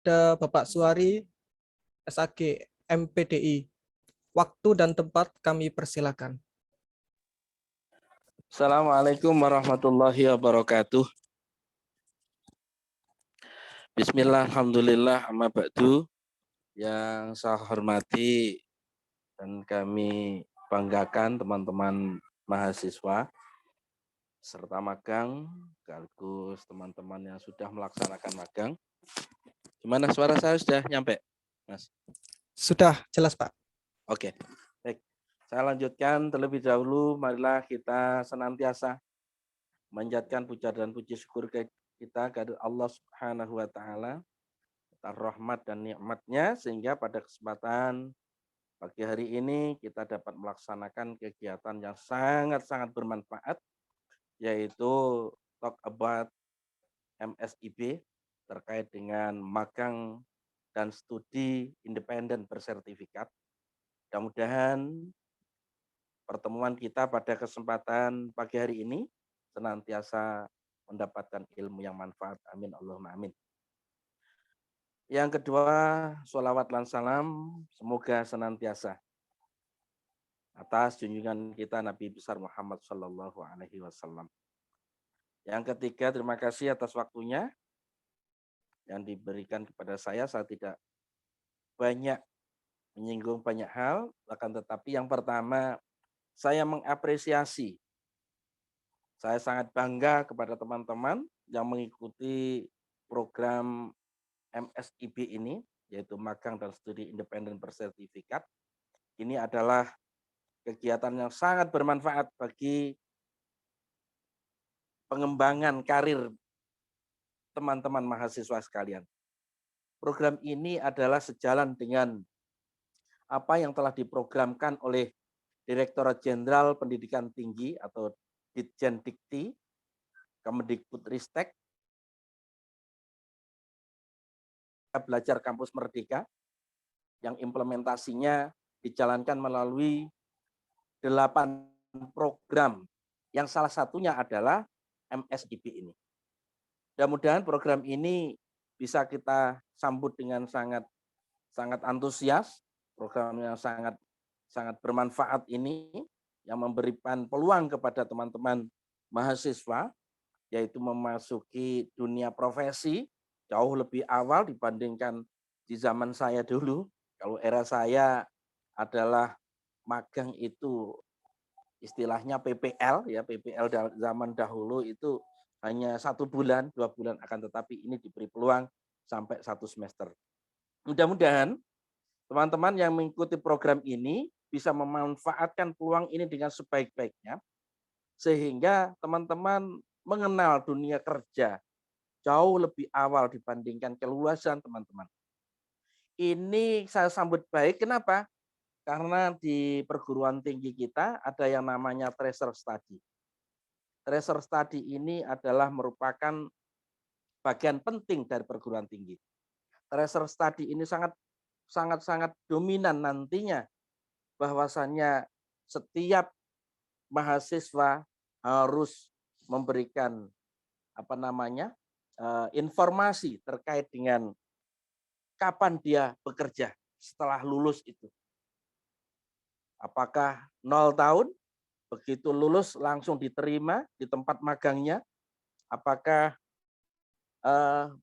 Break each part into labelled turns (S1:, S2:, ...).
S1: ada Bapak Suari, SAG MPDI. Waktu dan tempat kami persilakan.
S2: Assalamualaikum warahmatullahi wabarakatuh. Bismillah, alhamdulillah, amma ba'du. Yang saya hormati dan kami banggakan teman-teman mahasiswa serta magang, sekaligus teman-teman yang sudah melaksanakan magang. Gimana suara saya sudah nyampe, Mas?
S1: Sudah jelas, Pak.
S2: Oke, baik. Saya lanjutkan terlebih dahulu. Marilah kita senantiasa menjadikan puja dan puji syukur kita kepada Allah Subhanahu wa taala atas rahmat dan nikmatnya, sehingga pada kesempatan pagi hari ini kita dapat melaksanakan kegiatan yang sangat-sangat bermanfaat, yaitu talk about MSIB terkait dengan magang dan studi independen bersertifikat. Mudah-mudahan pertemuan kita pada kesempatan pagi hari ini senantiasa mendapatkan ilmu yang manfaat. Amin Allahumma amin. Yang kedua, sholawat dan salam semoga senantiasa atas junjungan kita Nabi besar Muhammad Sallallahu Alaihi Wasallam. Yang ketiga, terima kasih atas waktunya yang diberikan kepada saya. Saya tidak banyak menyinggung banyak hal, akan tetapi yang pertama, saya mengapresiasi. Saya sangat bangga kepada teman-teman yang mengikuti program MSIB ini, yaitu magang dan studi independen bersertifikat. Ini adalah kegiatan yang sangat bermanfaat bagi pengembangan karir teman-teman mahasiswa sekalian. Program ini adalah sejalan dengan apa yang telah diprogramkan oleh Direktorat Jenderal Pendidikan Tinggi atau Ditjen Dikti, Kemendikbudristek, Belajar Kampus Merdeka, yang implementasinya dijalankan melalui 8 program, yang salah satunya adalah MSIB ini. Mudah-mudahan program ini bisa kita sambut dengan sangat antusias, program yang sangat bermanfaat ini, yang memberikan peluang kepada teman-teman mahasiswa, yaitu memasuki dunia profesi jauh lebih awal dibandingkan di zaman saya dulu. Kalau era saya adalah magang itu istilahnya PPL, ya PPL zaman dahulu itu hanya 1 bulan, 2 bulan, akan tetapi ini diberi peluang sampai 1 semester. Mudah-mudahan teman-teman yang mengikuti program ini bisa memanfaatkan peluang ini dengan sebaik-baiknya, sehingga teman-teman mengenal dunia kerja jauh lebih awal dibandingkan kelulusan teman-teman. Ini saya sambut baik, kenapa? Karena di perguruan tinggi kita ada yang namanya tracer study. Tracer study ini adalah merupakan bagian penting dari perguruan tinggi. Tracer study ini sangat dominan nantinya, bahwasannya setiap mahasiswa harus memberikan informasi terkait dengan kapan dia bekerja setelah lulus itu. Apakah 0 tahun, begitu lulus langsung diterima di tempat magangnya, apakah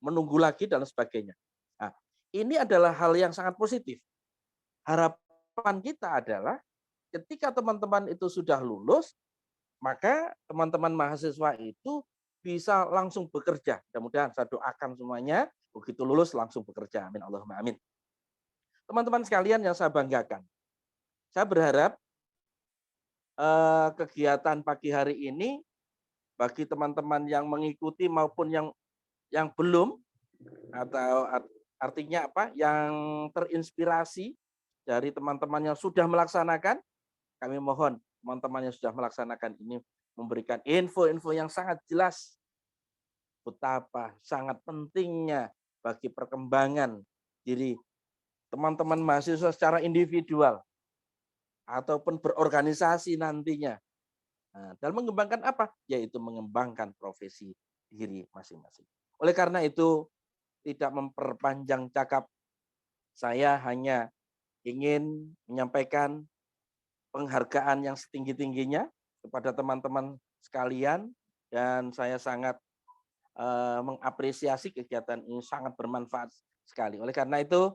S2: menunggu lagi dan sebagainya. Nah, ini adalah hal yang sangat positif. Harapan kita adalah ketika teman-teman itu sudah lulus, maka teman-teman mahasiswa itu bisa langsung bekerja. Mudah-mudahan saya doakan semuanya begitu lulus langsung bekerja. Amin Allahumma amin. Teman-teman sekalian yang saya banggakan, saya berharap kegiatan pagi hari ini bagi teman-teman yang mengikuti maupun yang belum, atau artinya apa, yang terinspirasi dari teman-teman yang sudah melaksanakan, kami mohon teman-teman yang sudah melaksanakan ini memberikan info-info yang sangat jelas betapa sangat pentingnya bagi perkembangan diri teman-teman mahasiswa secara individual ataupun berorganisasi nantinya. Nah, dalam mengembangkan apa? Yaitu mengembangkan profesi diri masing-masing. Oleh karena itu, tidak memperpanjang cakap, saya hanya ingin menyampaikan penghargaan yang setinggi-tingginya kepada teman-teman sekalian, dan saya sangat mengapresiasi kegiatan ini, sangat bermanfaat sekali. Oleh karena itu,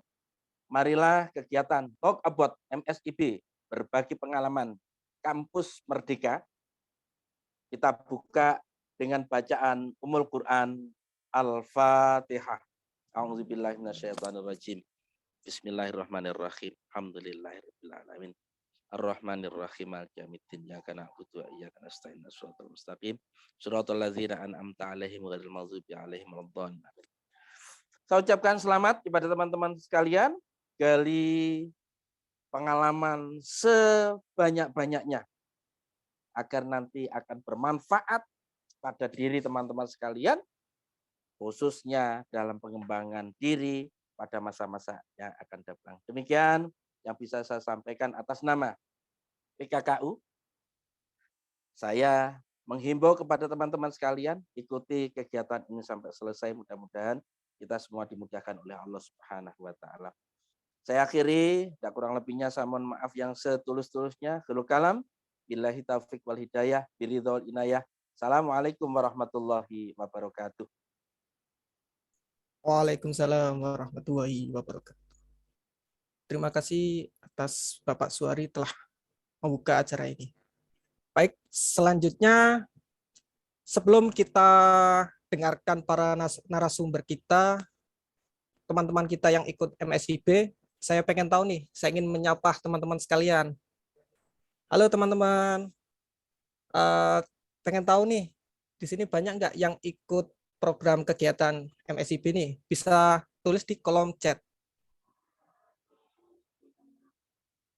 S2: marilah kegiatan Talk About MSIB, berbagi pengalaman Kampus Merdeka, kita buka dengan bacaan Ummul Quran Al-Fatihah. A'udzubillahi minasyaitonirrajim. Bismillahirrahmanirrahim. Alhamdulillahirabbil alamin. Ar-Rahmanir-Rahim. Maliki yaumiddin. Iyyaka na'budu wa iyyaka nasta'in. Shiratal mustaqim. Shiratal ladzina an'amta 'alaihim ghairil maghdubi 'alaihim waladdallin. Saya ucapkan selamat kepada teman-teman sekalian, gali pengalaman sebanyak-banyaknya agar nanti akan bermanfaat pada diri teman-teman sekalian, khususnya dalam pengembangan diri pada masa-masa yang akan datang. Demikian yang bisa saya sampaikan atas nama PKKU. Saya menghimbau kepada teman-teman sekalian, ikuti kegiatan ini sampai selesai. Mudah-mudahan kita semua dimudahkan oleh Allah Subhanahu wa taala. Saya akhiri, tidak kurang lebihnya saya mohon maaf yang setulus-tulusnya. Khairu kalam, billahi taufik wal hidayah, biridhol inayah. Assalamualaikum warahmatullahi wabarakatuh.
S1: Waalaikumsalam warahmatullahi wabarakatuh. Terima kasih atas Bapak Suari telah membuka acara ini. Baik, selanjutnya sebelum kita dengarkan para narasumber kita, teman-teman kita yang ikut MSIB, saya pengen tahu nih, saya ingin menyapa teman-teman sekalian. Halo teman-teman, pengen tahu nih, di sini banyak nggak yang ikut program kegiatan MSIB nih? Bisa tulis di kolom chat.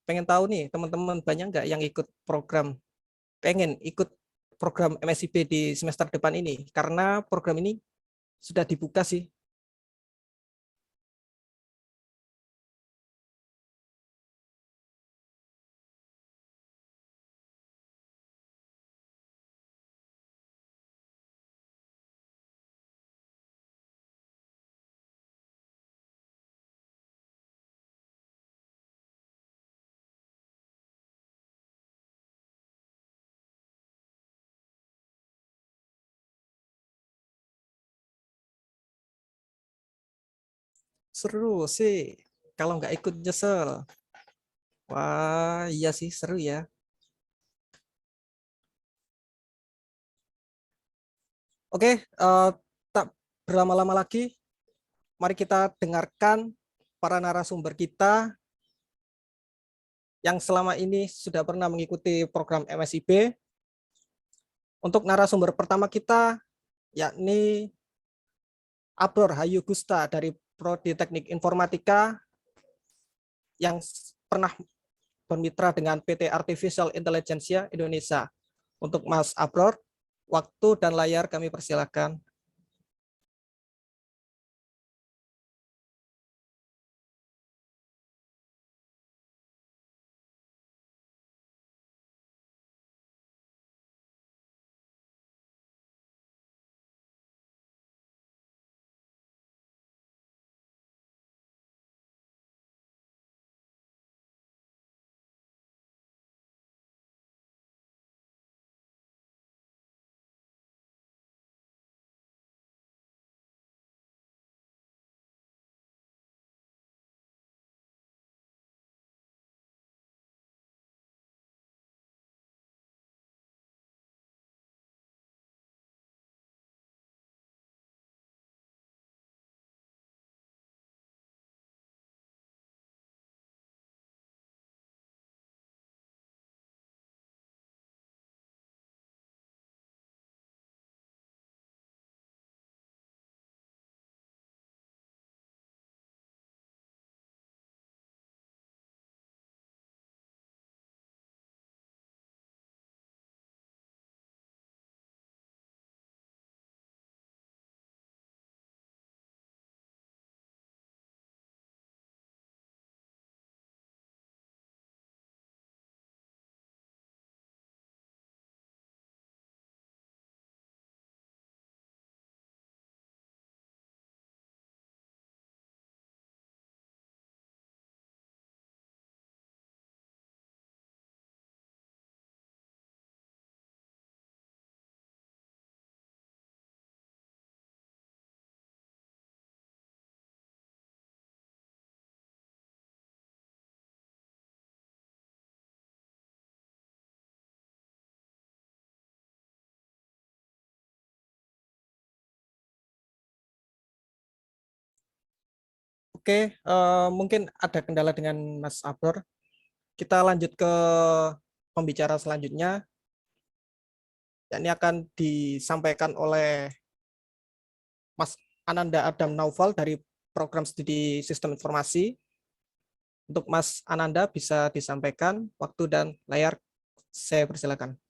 S1: Pengen tahu nih, teman-teman banyak nggak yang ikut program, pengen ikut program MSIB di semester depan ini? Karena program ini sudah dibuka sih. Seru sih, kalau nggak ikut nyesel. Wah, iya sih, seru ya. Oke, tak berlama-lama lagi, mari kita dengarkan para narasumber kita yang selama ini sudah pernah mengikuti program MSIB. Untuk narasumber pertama kita, yakni Abror Hayu Gusta dari Prodi Teknik Informatika yang pernah bermitra dengan PT Artificial Intelligence Indonesia. Untuk Mas Abror, waktu dan layar kami persilakan. Oke, mungkin ada kendala dengan Mas Abror. Kita lanjut ke pembicara selanjutnya. Ini akan disampaikan oleh Mas Ananda Adam Naufal dari Program Studi Sistem Informasi. Untuk Mas Ananda bisa disampaikan waktu dan layar, saya persilakan.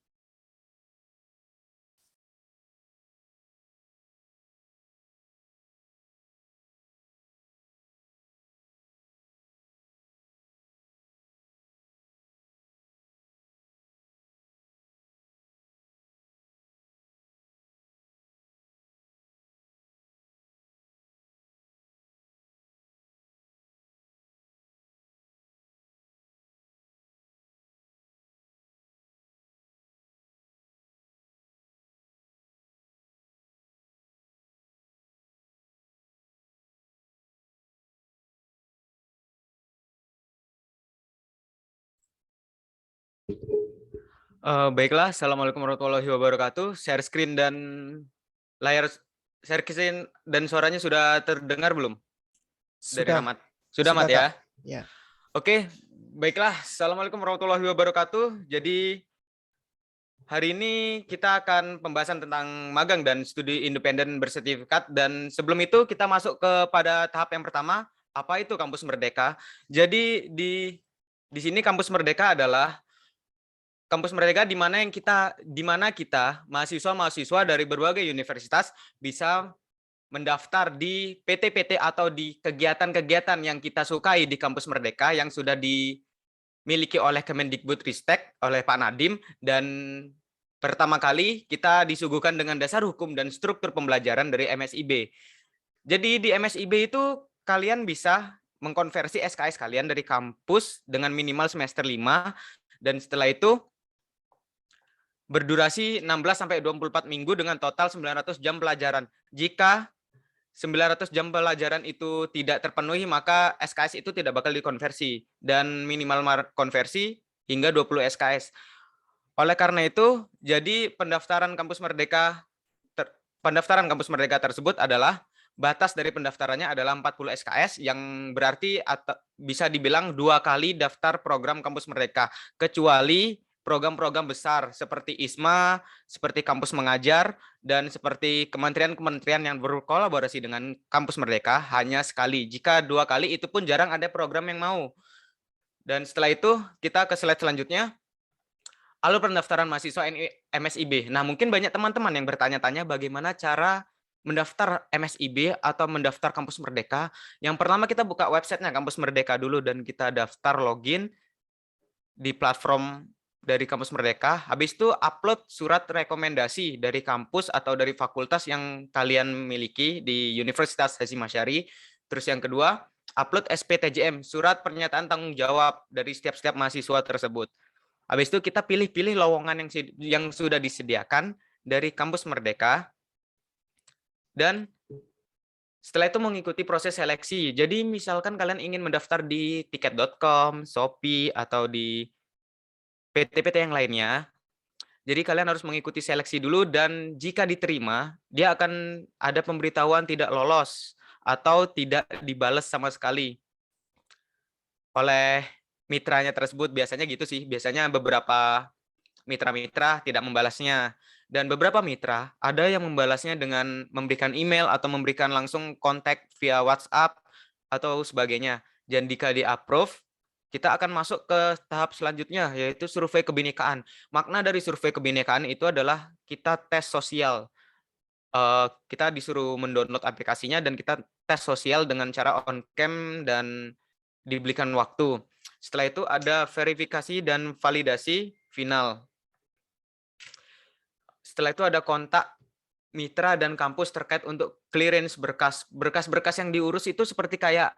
S3: Baiklah, Assalamualaikum warahmatullahi wabarakatuh. Share screen dan layar, share screen dan suaranya sudah terdengar belum? Dari
S1: Sudah,
S3: Rahmat. Sudah, Mat
S1: Kak.
S3: ya?
S1: Ya.
S3: Oke, baiklah. Assalamualaikum warahmatullahi wabarakatuh. Jadi hari ini kita akan pembahasan tentang magang dan studi independen bersertifikat. Dan sebelum itu kita masuk kepada tahap yang pertama, apa itu Kampus Merdeka? Jadi di sini Kampus Merdeka adalah Kampus Merdeka di mana kita mahasiswa-mahasiswa dari berbagai universitas bisa mendaftar di PT-PT atau di kegiatan-kegiatan yang kita sukai di Kampus Merdeka yang sudah dimiliki oleh Kemendikbudristek oleh Pak Nadiem, dan pertama kali kita disuguhkan dengan dasar hukum dan struktur pembelajaran dari MSIB. Jadi di MSIB itu kalian bisa mengkonversi SKS kalian dari kampus dengan minimal semester 5, dan setelah itu berdurasi 16-24 minggu dengan total 900 jam pelajaran. Jika 900 jam pelajaran itu tidak terpenuhi, maka SKS itu tidak bakal dikonversi, dan minimal konversi hingga 20 SKS. Oleh karena itu, jadi pendaftaran Kampus Merdeka tersebut adalah batas dari pendaftarannya adalah 40 SKS, yang berarti bisa dibilang 2 kali daftar program Kampus Merdeka, kecuali program-program besar seperti ISMA, seperti Kampus Mengajar, dan seperti kementerian-kementerian yang berkolaborasi dengan Kampus Merdeka hanya sekali. Jika 2 kali itu pun jarang ada program yang mau. Dan setelah itu kita ke slide selanjutnya. Alur pendaftaran mahasiswa MSIB. Nah, mungkin banyak teman-teman yang bertanya-tanya bagaimana cara mendaftar MSIB atau mendaftar Kampus Merdeka. Yang pertama kita buka websitenya Kampus Merdeka dulu dan kita daftar login di platform dari Kampus Merdeka. Habis itu upload surat rekomendasi dari kampus atau dari fakultas yang kalian miliki di Universitas Hasyim Asy'ari. Terus yang kedua, upload SPTJM, surat pernyataan tanggung jawab dari setiap mahasiswa tersebut. Habis itu kita pilih-pilih lowongan yang sudah disediakan dari Kampus Merdeka, dan setelah itu mengikuti proses seleksi. Jadi misalkan kalian ingin mendaftar di tiket.com, Shopee, atau di PT-PT yang lainnya, jadi kalian harus mengikuti seleksi dulu, dan jika diterima, dia akan ada pemberitahuan tidak lolos atau tidak dibalas sama sekali oleh mitranya tersebut. Biasanya gitu sih, biasanya beberapa mitra-mitra tidak membalasnya, dan beberapa mitra ada yang membalasnya dengan memberikan email atau memberikan langsung kontak via WhatsApp atau sebagainya. Dan jika di-approve, kita akan masuk ke tahap selanjutnya, yaitu survei kebinekaan. Makna dari survei kebinekaan itu adalah kita tes sosial. Kita disuruh mendownload aplikasinya dan kita tes sosial dengan cara on-cam dan diberikan waktu. Setelah itu ada verifikasi dan validasi final. Setelah itu ada kontak mitra dan kampus terkait untuk clearance berkas. Berkas-berkas yang diurus itu seperti kayak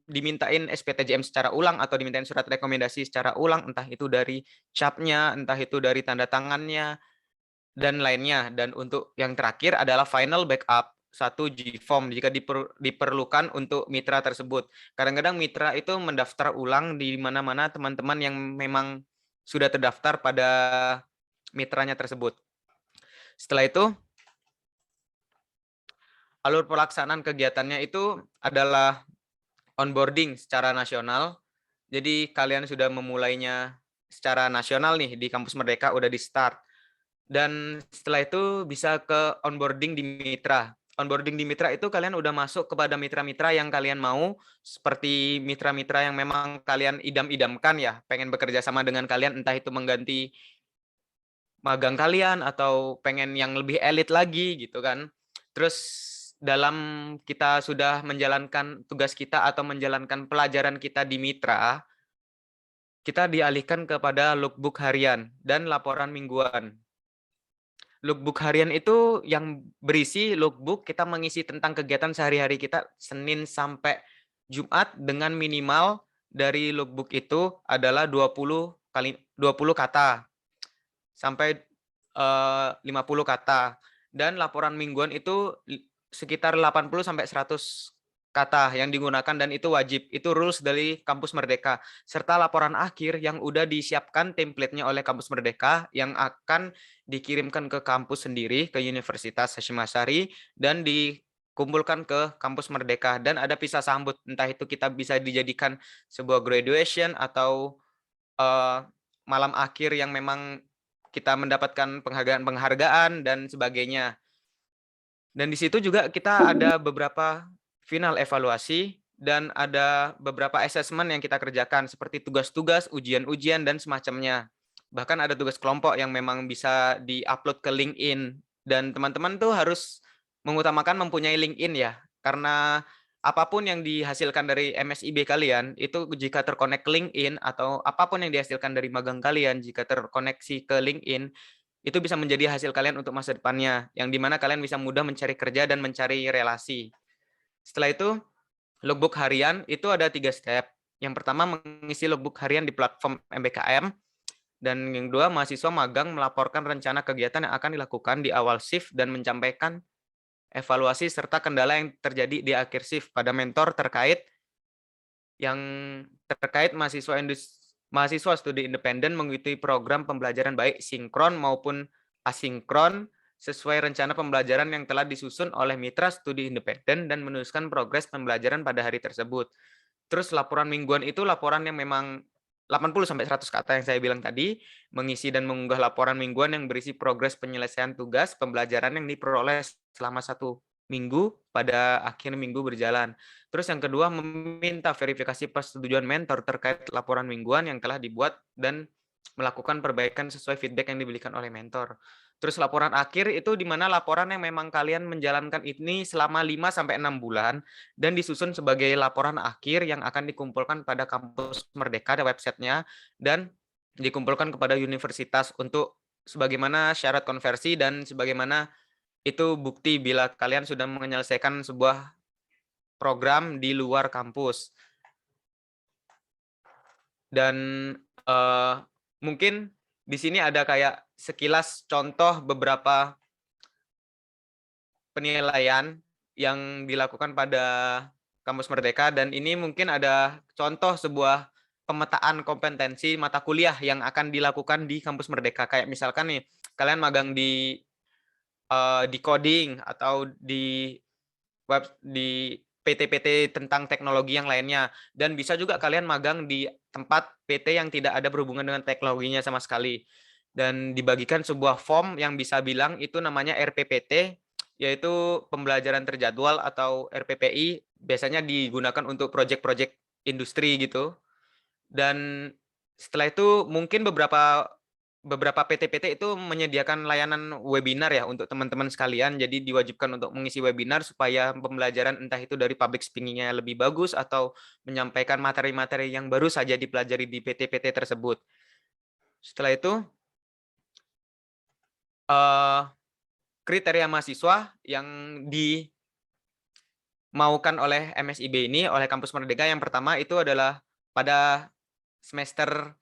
S3: dimintain SPTJM secara ulang atau dimintain surat rekomendasi secara ulang, entah itu dari capnya, entah itu dari tanda tangannya, dan lainnya. Dan untuk yang terakhir adalah final backup 1 G-form jika diperlukan untuk mitra tersebut. Kadang-kadang mitra itu mendaftar ulang di mana-mana teman-teman yang memang sudah terdaftar pada mitranya tersebut. Setelah itu, alur pelaksanaan kegiatannya itu adalah onboarding secara nasional. Jadi kalian sudah memulainya secara nasional nih di Kampus Merdeka, udah di start. Dan setelah itu bisa ke onboarding di mitra. Onboarding di mitra itu kalian udah masuk kepada mitra-mitra yang kalian mau, seperti mitra-mitra yang memang kalian idam-idamkan ya, pengen bekerja sama dengan kalian, entah itu mengganti magang kalian atau pengen yang lebih elit lagi gitu kan. Terus dalam kita sudah menjalankan tugas kita atau menjalankan pelajaran kita di mitra, kita dialihkan kepada lookbook harian dan laporan mingguan. Lookbook harian itu yang berisi lookbook kita mengisi tentang kegiatan sehari-hari kita Senin sampai Jumat dengan minimal dari lookbook itu adalah 20 kata sampai 50 kata, dan laporan mingguan itu sekitar 80 sampai 100 kata yang digunakan, dan itu wajib, itu rules dari Kampus Merdeka, serta laporan akhir yang udah disiapkan template-nya oleh Kampus Merdeka yang akan dikirimkan ke kampus sendiri, ke Universitas Hasyim Asy'ari, dan dikumpulkan ke Kampus Merdeka, dan ada pisah sambut, entah itu kita bisa dijadikan sebuah graduation atau malam akhir yang memang kita mendapatkan penghargaan dan sebagainya. Dan di situ juga kita ada beberapa final evaluasi dan ada beberapa assessment yang kita kerjakan seperti tugas-tugas, ujian-ujian dan semacamnya. Bahkan ada tugas kelompok yang memang bisa di-upload ke LinkedIn, dan teman-teman tuh harus mengutamakan mempunyai LinkedIn ya, karena apapun yang dihasilkan dari MSIB kalian itu jika terkonek ke LinkedIn, atau apapun yang dihasilkan dari magang kalian jika terkoneksi ke LinkedIn, itu bisa menjadi hasil kalian untuk masa depannya, yang dimana kalian bisa mudah mencari kerja dan mencari relasi. Setelah itu, logbook harian itu ada 3 step. Yang pertama, mengisi logbook harian di platform MBKM. Dan yang kedua, mahasiswa magang melaporkan rencana kegiatan yang akan dilakukan di awal shift dan menyampaikan evaluasi serta kendala yang terjadi di akhir shift pada mentor terkait mahasiswa studi independen mengikuti program pembelajaran baik sinkron maupun asinkron sesuai rencana pembelajaran yang telah disusun oleh mitra studi independen dan menuliskan progres pembelajaran pada hari tersebut. Terus laporan mingguan itu laporan yang memang 80-100 kata yang saya bilang tadi, mengisi dan mengunggah laporan mingguan yang berisi progres penyelesaian tugas pembelajaran yang diperoleh selama 1 minggu pada akhir minggu berjalan. Terus yang kedua, meminta verifikasi persetujuan mentor terkait laporan mingguan yang telah dibuat dan melakukan perbaikan sesuai feedback yang diberikan oleh mentor. Terus laporan akhir itu di mana laporan yang memang kalian menjalankan ini selama 5-6 bulan dan disusun sebagai laporan akhir yang akan dikumpulkan pada Kampus Merdeka di websitenya dan dikumpulkan kepada universitas untuk sebagaimana syarat konversi dan sebagaimana itu bukti bila kalian sudah menyelesaikan sebuah program di luar kampus. Dan mungkin di sini ada kayak sekilas contoh beberapa penilaian yang dilakukan pada Kampus Merdeka, dan ini mungkin ada contoh sebuah pemetaan kompetensi mata kuliah yang akan dilakukan di Kampus Merdeka. Kayak misalkan nih, kalian magang di coding atau di PT-PT tentang teknologi yang lainnya, dan bisa juga kalian magang di tempat PT yang tidak ada berhubungan dengan teknologinya sama sekali, dan dibagikan sebuah form yang bisa bilang itu namanya RPPT, yaitu pembelajaran terjadwal, atau RPPI biasanya digunakan untuk proyek-proyek industri gitu. Dan setelah itu mungkin beberapa PT-PT itu menyediakan layanan webinar ya untuk teman-teman sekalian. Jadi diwajibkan untuk mengisi webinar supaya pembelajaran entah itu dari public speaking-nya lebih bagus atau menyampaikan materi-materi yang baru saja dipelajari di PT-PT tersebut. Setelah itu kriteria mahasiswa yang dimaukan oleh MSIB ini, oleh Kampus Merdeka, yang pertama itu adalah pada semester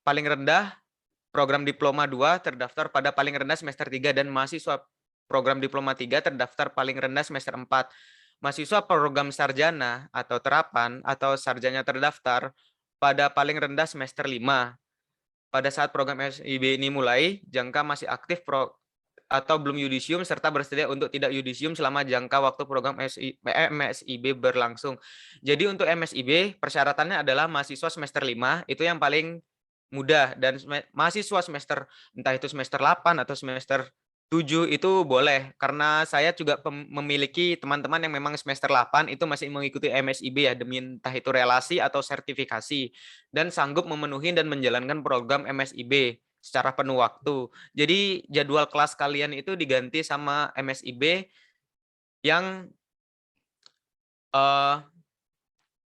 S3: paling rendah program diploma 2 terdaftar pada paling rendah semester 3, dan mahasiswa program diploma 3 terdaftar paling rendah semester 4. Mahasiswa program sarjana atau terapan atau sarjana terdaftar pada paling rendah semester 5. Pada saat program MSIB ini mulai, jangka masih aktif atau belum yudisium serta bersedia untuk tidak yudisium selama jangka waktu program MSIB berlangsung. Jadi untuk MSIB persyaratannya adalah mahasiswa semester 5 itu yang paling mudah, dan mahasiswa semester entah itu semester 8 atau semester 7 itu boleh, karena saya juga memiliki teman-teman yang memang semester 8 itu masih mengikuti MSIB ya, demi entah itu relasi atau sertifikasi, dan sanggup memenuhi dan menjalankan program MSIB secara penuh waktu. Jadi jadwal kelas kalian itu diganti sama MSIB yang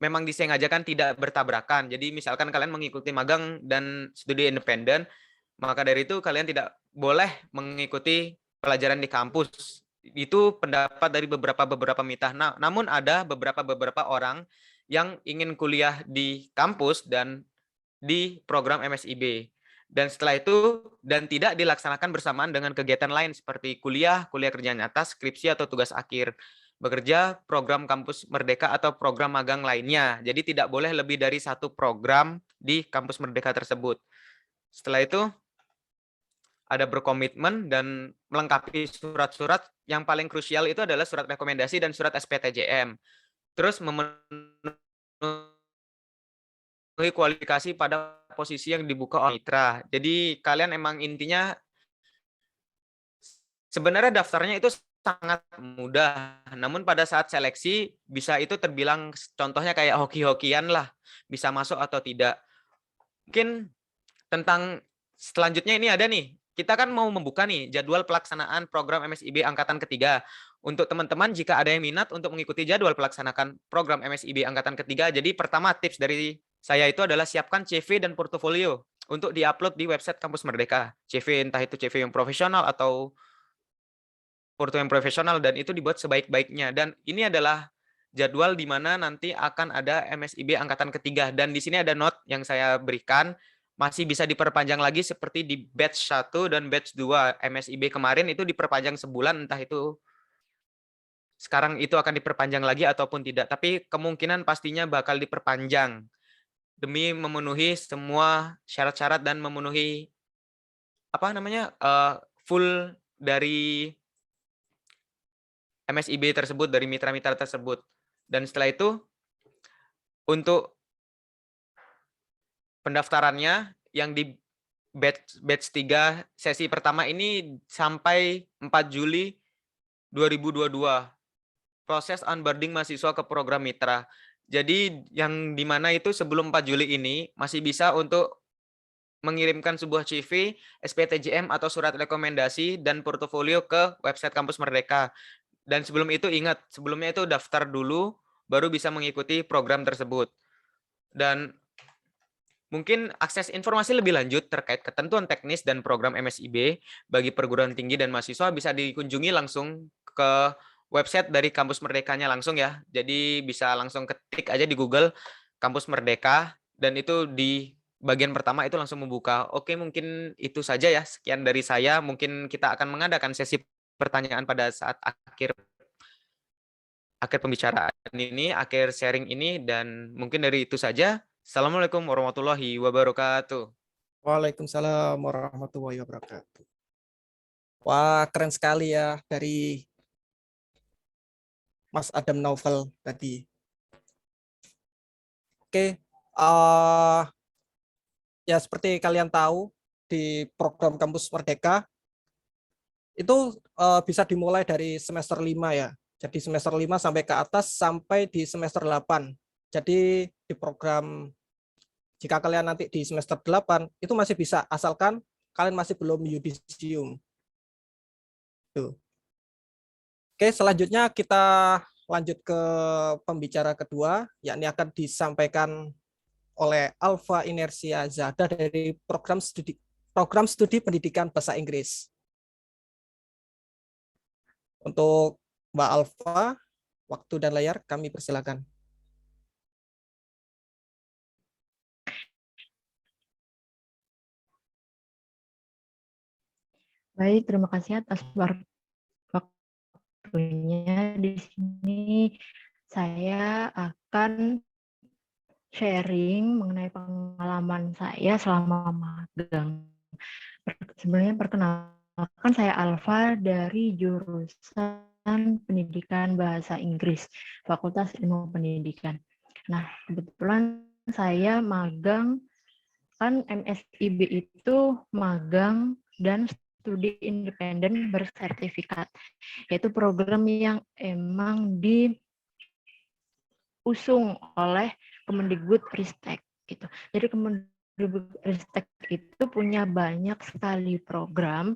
S3: memang disengajakan tidak bertabrakan. Jadi misalkan kalian mengikuti magang dan studi independen, maka dari itu kalian tidak boleh mengikuti pelajaran di kampus. Itu pendapat dari beberapa mitra. Namun ada beberapa orang yang ingin kuliah di kampus dan di program MSIB. Dan setelah itu, dan tidak dilaksanakan bersamaan dengan kegiatan lain seperti kuliah kerja nyata, skripsi atau tugas akhir, bekerja, program kampus Merdeka atau program magang lainnya. Jadi tidak boleh lebih dari satu program di kampus Merdeka tersebut. Setelah itu, ada berkomitmen dan melengkapi surat-surat. Yang paling krusial itu adalah surat rekomendasi dan surat SPTJM. Terus memenuhi kualifikasi pada posisi yang dibuka oleh mitra. Jadi kalian emang intinya sebenarnya daftarnya itu sangat mudah. Namun pada saat seleksi bisa itu terbilang contohnya kayak hoki-hokian lah, bisa masuk atau tidak. Mungkin tentang selanjutnya ini ada nih. Kita kan mau membuka nih jadwal pelaksanaan program MSIB angkatan ketiga. Untuk teman-teman jika ada yang minat untuk mengikuti jadwal pelaksanaan program MSIB angkatan ketiga, jadi pertama tips dari saya itu adalah siapkan CV dan portofolio untuk diupload di website Kampus Merdeka. CV entah itu CV yang profesional atau porto yang profesional, dan itu dibuat sebaik-baiknya. Dan ini adalah jadwal di mana nanti akan ada MSIB angkatan ketiga. Dan di sini ada note yang saya berikan, masih bisa diperpanjang lagi seperti di batch 1 dan batch 2. MSIB kemarin itu diperpanjang sebulan, entah itu sekarang itu akan diperpanjang lagi ataupun tidak. Tapi kemungkinan pastinya bakal diperpanjang demi memenuhi semua syarat-syarat dan memenuhi full dari MSIB tersebut, dari mitra-mitra tersebut. Dan setelah itu untuk pendaftarannya yang di batch 3 sesi pertama ini sampai 4 Juli 2022. Proses onboarding mahasiswa ke program mitra. Jadi yang di mana itu sebelum 4 Juli ini masih bisa untuk mengirimkan sebuah CV, SPTJM atau surat rekomendasi dan portofolio ke website Kampus Merdeka. Dan sebelum itu ingat, sebelumnya itu daftar dulu baru bisa mengikuti program tersebut. Dan mungkin akses informasi lebih lanjut terkait ketentuan teknis dan program MSIB bagi perguruan tinggi dan mahasiswa bisa dikunjungi langsung ke website dari Kampus Merdekanya langsung ya. Jadi bisa langsung ketik aja di Google Kampus Merdeka dan itu di bagian pertama itu langsung membuka. Oke, mungkin itu saja ya. Sekian dari saya. Mungkin kita akan mengadakan sesi pertanyaan pada saat akhir pembicaraan ini, akhir sharing ini, dan mungkin dari itu saja. Assalamualaikum warahmatullahi wabarakatuh.
S1: Waalaikumsalam warahmatullahi wabarakatuh. Wah, keren sekali ya dari Mas Adam Naufal tadi. Oke, ya seperti kalian tahu di program Kampus Merdeka itu bisa dimulai dari semester 5 ya. Jadi semester 5 sampai ke atas sampai di semester 8. Jadi di program jika kalian nanti di semester 8 itu masih bisa asalkan kalian masih belum yudisium. Tuh. Oke, selanjutnya kita lanjut ke pembicara kedua, yakni akan disampaikan oleh Alfa Inersia Zada dari program studi pendidikan bahasa Inggris. Untuk Mbak Alfa, waktu dan layar kami persilakan.
S4: Baik, terima kasih atas waktunya. Di sini saya akan sharing mengenai pengalaman saya selama magang. Sebenarnya perkenalan Perkenalkan, saya Alfa dari jurusan Pendidikan Bahasa Inggris, Fakultas Ilmu Pendidikan. Nah, kebetulan saya magang, kan MSIB itu magang dan studi independen bersertifikat, yaitu program yang emang diusung oleh Kemendikbud-Ristek gitu. Jadi Kemendikbud-Ristek itu punya banyak sekali program,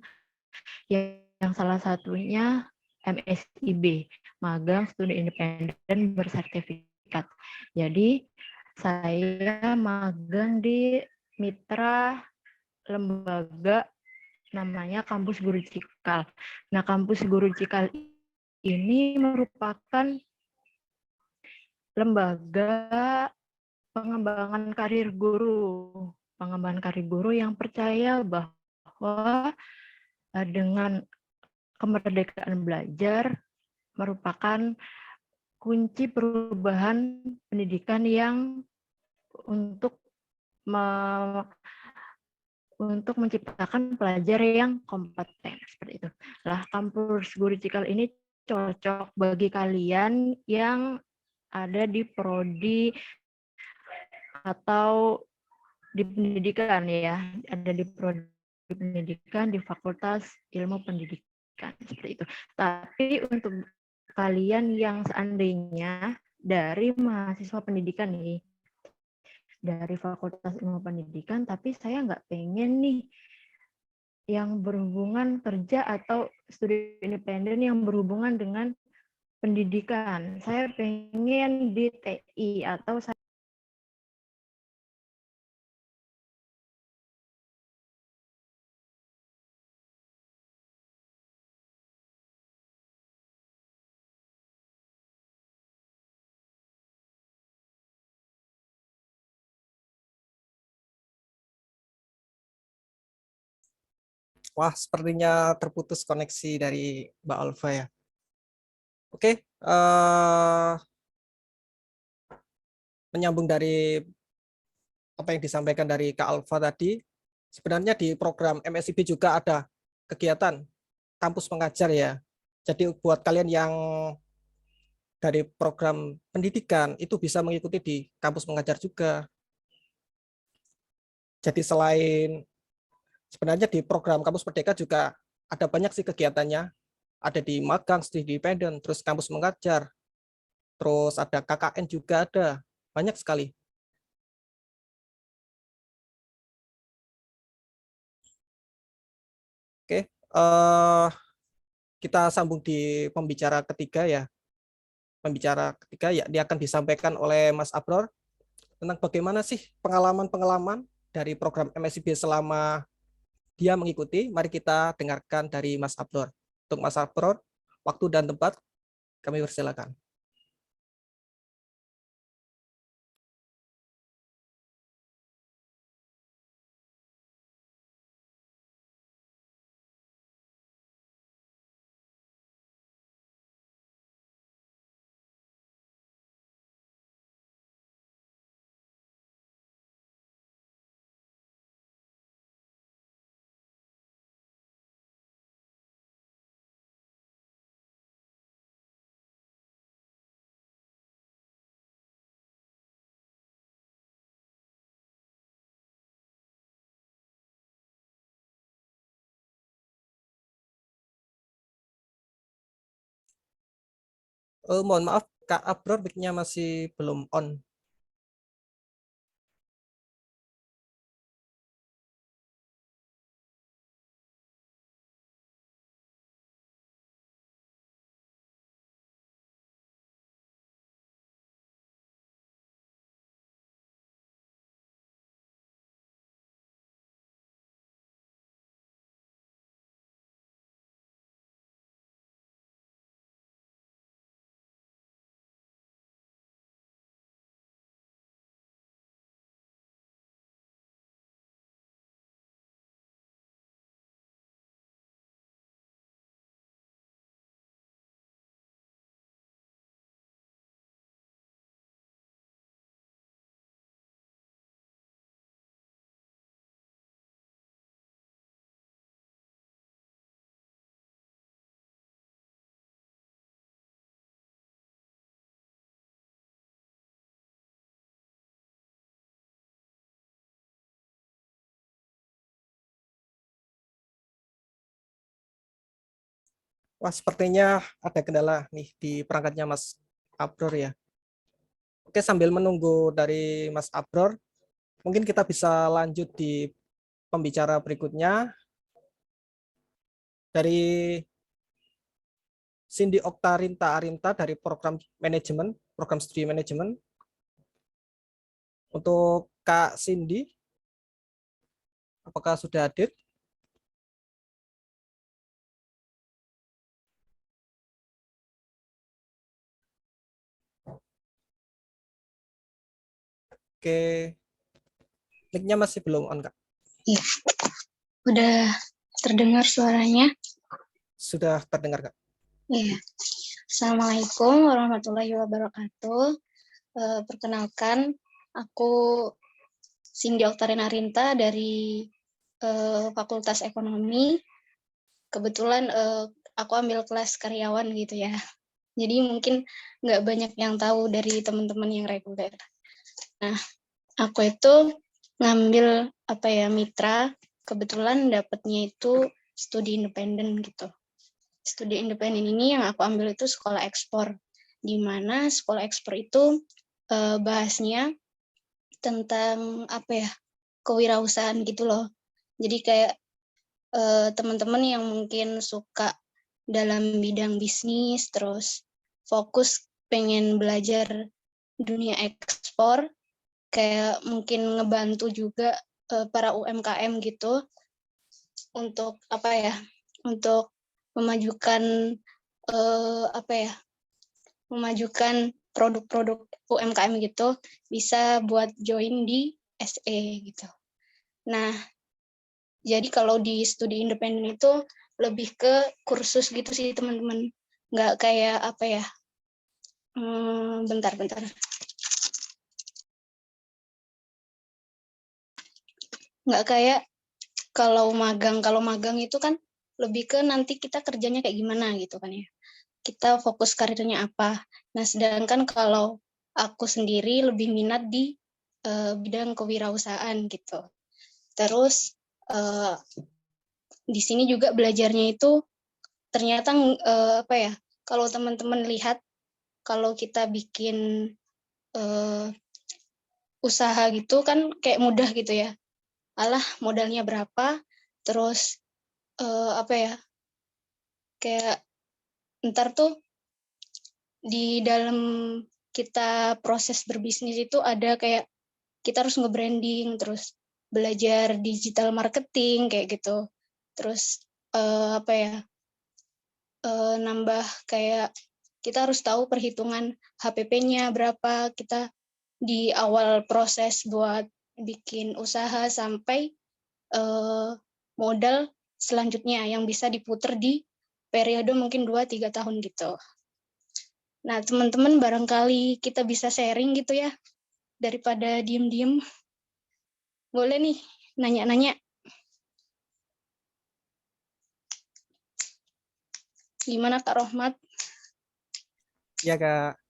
S4: yang salah satunya MSIB, magang studi independen bersertifikat. Jadi saya magang di mitra lembaga namanya Kampus Guru Cikal. Nah, Kampus Guru Cikal ini merupakan lembaga pengembangan karir guru. Pengembangan karir guru yang percaya bahwa dengan kemerdekaan belajar merupakan kunci perubahan pendidikan yang untuk menciptakan pelajar yang kompeten, seperti itu. Lah, Kampus Guru Cikal ini cocok bagi kalian yang ada di prodi atau di pendidikan ya, ada di prodi pendidikan di Fakultas Ilmu Pendidikan, seperti itu. Tapi untuk kalian yang seandainya dari mahasiswa pendidikan nih, dari Fakultas Ilmu Pendidikan, tapi saya nggak pengen nih yang berhubungan kerja atau studi independen yang berhubungan dengan pendidikan. Saya pengen di TI atau saya
S1: Wah, sepertinya terputus koneksi dari Mbak Alfa ya. Oke, menyambung dari apa yang disampaikan dari Kak Alfa tadi, sebenarnya di program MSIB juga ada kegiatan kampus mengajar ya. Jadi buat kalian yang dari program pendidikan itu bisa mengikuti di kampus mengajar juga. Jadi selain sebenarnya di program kampus Merdeka juga ada banyak sih kegiatannya. Ada di magang, studi independen, terus kampus mengajar, terus ada KKN juga ada. Banyak sekali. Oke, kita sambung di pembicara ketiga ya. Pembicara ketiga ya, dia akan disampaikan oleh Mas Abror tentang bagaimana sih pengalaman-pengalaman dari program MSIB selama dia mengikuti. Mari kita dengarkan dari Mas Abror. Untuk Mas Abror, waktu dan tempat kami persilakan. Mohon maaf, Kak Abror mic-nya masih belum on. Wah, sepertinya ada kendala nih di perangkatnya Mas Abror ya. Oke, sambil menunggu dari Mas Abror, mungkin kita bisa lanjut di pembicara berikutnya dari Cindy Oktarinta Arinta dari program studi manajemen. Untuk Kak Cindy, apakah sudah hadir? Oke, mic-nya masih belum on, Kak.
S5: Iya, udah terdengar suaranya?
S1: Sudah terdengar, Kak.
S5: Iya. Assalamualaikum warahmatullahi wabarakatuh. Perkenalkan, aku Cindy Oktarina Arinta dari Fakultas Ekonomi. Kebetulan aku ambil kelas karyawan gitu ya. Jadi mungkin nggak banyak yang tahu dari teman-teman yang reguler. Nah, aku itu ngambil mitra. Kebetulan dapatnya itu studi independen gitu. Studi independen ini yang aku ambil itu sekolah ekspor, di mana sekolah ekspor itu bahasnya tentang kewirausahaan gitu loh. Jadi kayak teman-teman yang mungkin suka dalam bidang bisnis, terus fokus pengen belajar dunia ekspor, kayak mungkin ngebantu juga para UMKM gitu untuk untuk memajukan memajukan produk-produk UMKM gitu, bisa buat join di SE gitu. Nah, jadi kalau di studi independen itu lebih ke kursus gitu sih teman-teman, nggak kayak bentar. Nggak kayak kalau magang itu kan lebih ke nanti kita kerjanya kayak gimana gitu kan ya. Kita fokus karirnya apa. Nah, sedangkan kalau aku sendiri lebih minat di bidang kewirausahaan gitu. Terus di sini juga belajarnya itu ternyata kalau teman-teman lihat kalau kita bikin usaha gitu kan kayak mudah gitu ya. Alah, modalnya berapa? Terus kayak ntar tuh di dalam kita proses berbisnis itu ada kayak kita harus nge-branding, terus belajar digital marketing kayak gitu. Terus nambah kayak kita harus tahu perhitungan HPP-nya berapa, kita di awal proses buat bikin usaha sampai modal selanjutnya yang bisa diputer di periode mungkin 2-3 tahun gitu. Nah, teman-teman barangkali kita bisa sharing gitu ya, daripada diem-diem. Boleh nih, nanya-nanya. Gimana Kak Rohmat?
S1: Ya, Kak.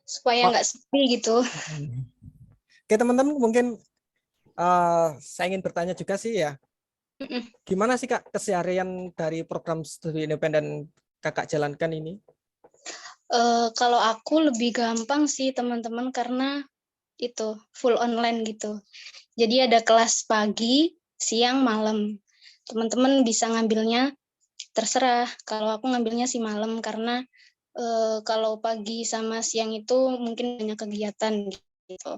S5: Supaya nggak sepi gitu.
S1: Oke, teman-teman, mungkin saya ingin bertanya juga sih ya. Gimana sih, Kak, keseharian dari program studi independen Kakak jalankan ini?
S5: Kalau aku lebih gampang sih teman-teman karena itu full online gitu. Jadi ada kelas pagi, siang, malam. Teman-teman bisa ngambilnya terserah. Kalau aku ngambilnya sih malam karena kalau pagi sama siang itu mungkin banyak kegiatan gitu.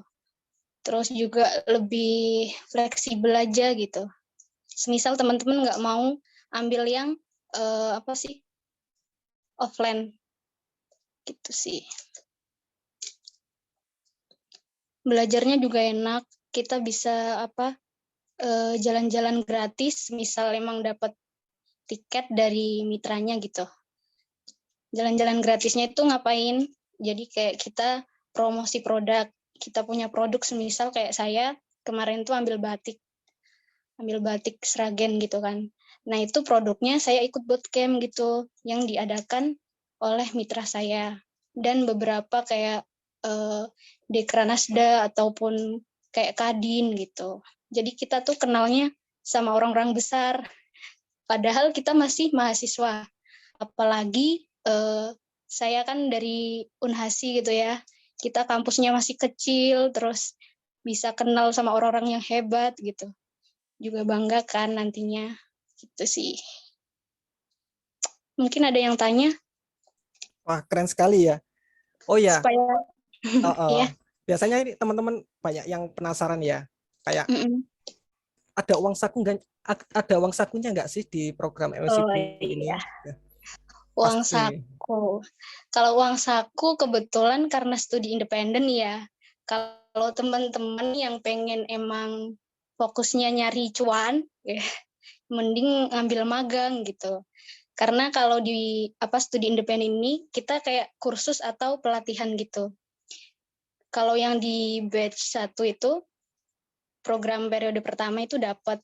S5: Terus juga lebih fleksibel aja gitu. Semisal teman-teman nggak mau ambil yang offline gitu sih. Belajarnya juga enak, kita bisa jalan-jalan gratis, misal emang dapat tiket dari mitranya gitu. Jalan-jalan gratisnya itu ngapain? Jadi kayak kita promosi produk, kita punya produk semisal kayak saya kemarin tuh ambil batik Sragen gitu kan. Nah itu produknya saya ikut bootcamp gitu, yang diadakan oleh mitra saya. Dan beberapa kayak Dekranasda ataupun kayak Kadin gitu. Jadi kita tuh kenalnya sama orang-orang besar. Padahal kita masih mahasiswa. Apalagi saya kan dari Unhasi gitu ya. Kita kampusnya masih kecil, terus bisa kenal sama orang-orang yang hebat gitu. Juga bangga kan nantinya. Gitu sih. Mungkin ada yang tanya
S1: Wah, keren sekali ya. Oh ya,
S5: supaya ya.
S1: biasanya ini teman-teman banyak yang penasaran ya. Kayak
S5: Mm-mm.
S1: ada uang saku nggak? Ada uang sakunya nggak sih di program
S5: Oh
S1: MSIB ini?
S5: iya,
S1: Ya,
S5: uang
S1: pasti.
S5: saku. Kalau uang saku kebetulan karena studi independen ya. Kalau teman-teman yang pengen emang fokusnya nyari cuan, ya, mending ngambil magang gitu. Karena kalau di studi independen ini kita kayak kursus atau pelatihan gitu. Kalau yang di batch 1 itu program periode pertama itu dapat.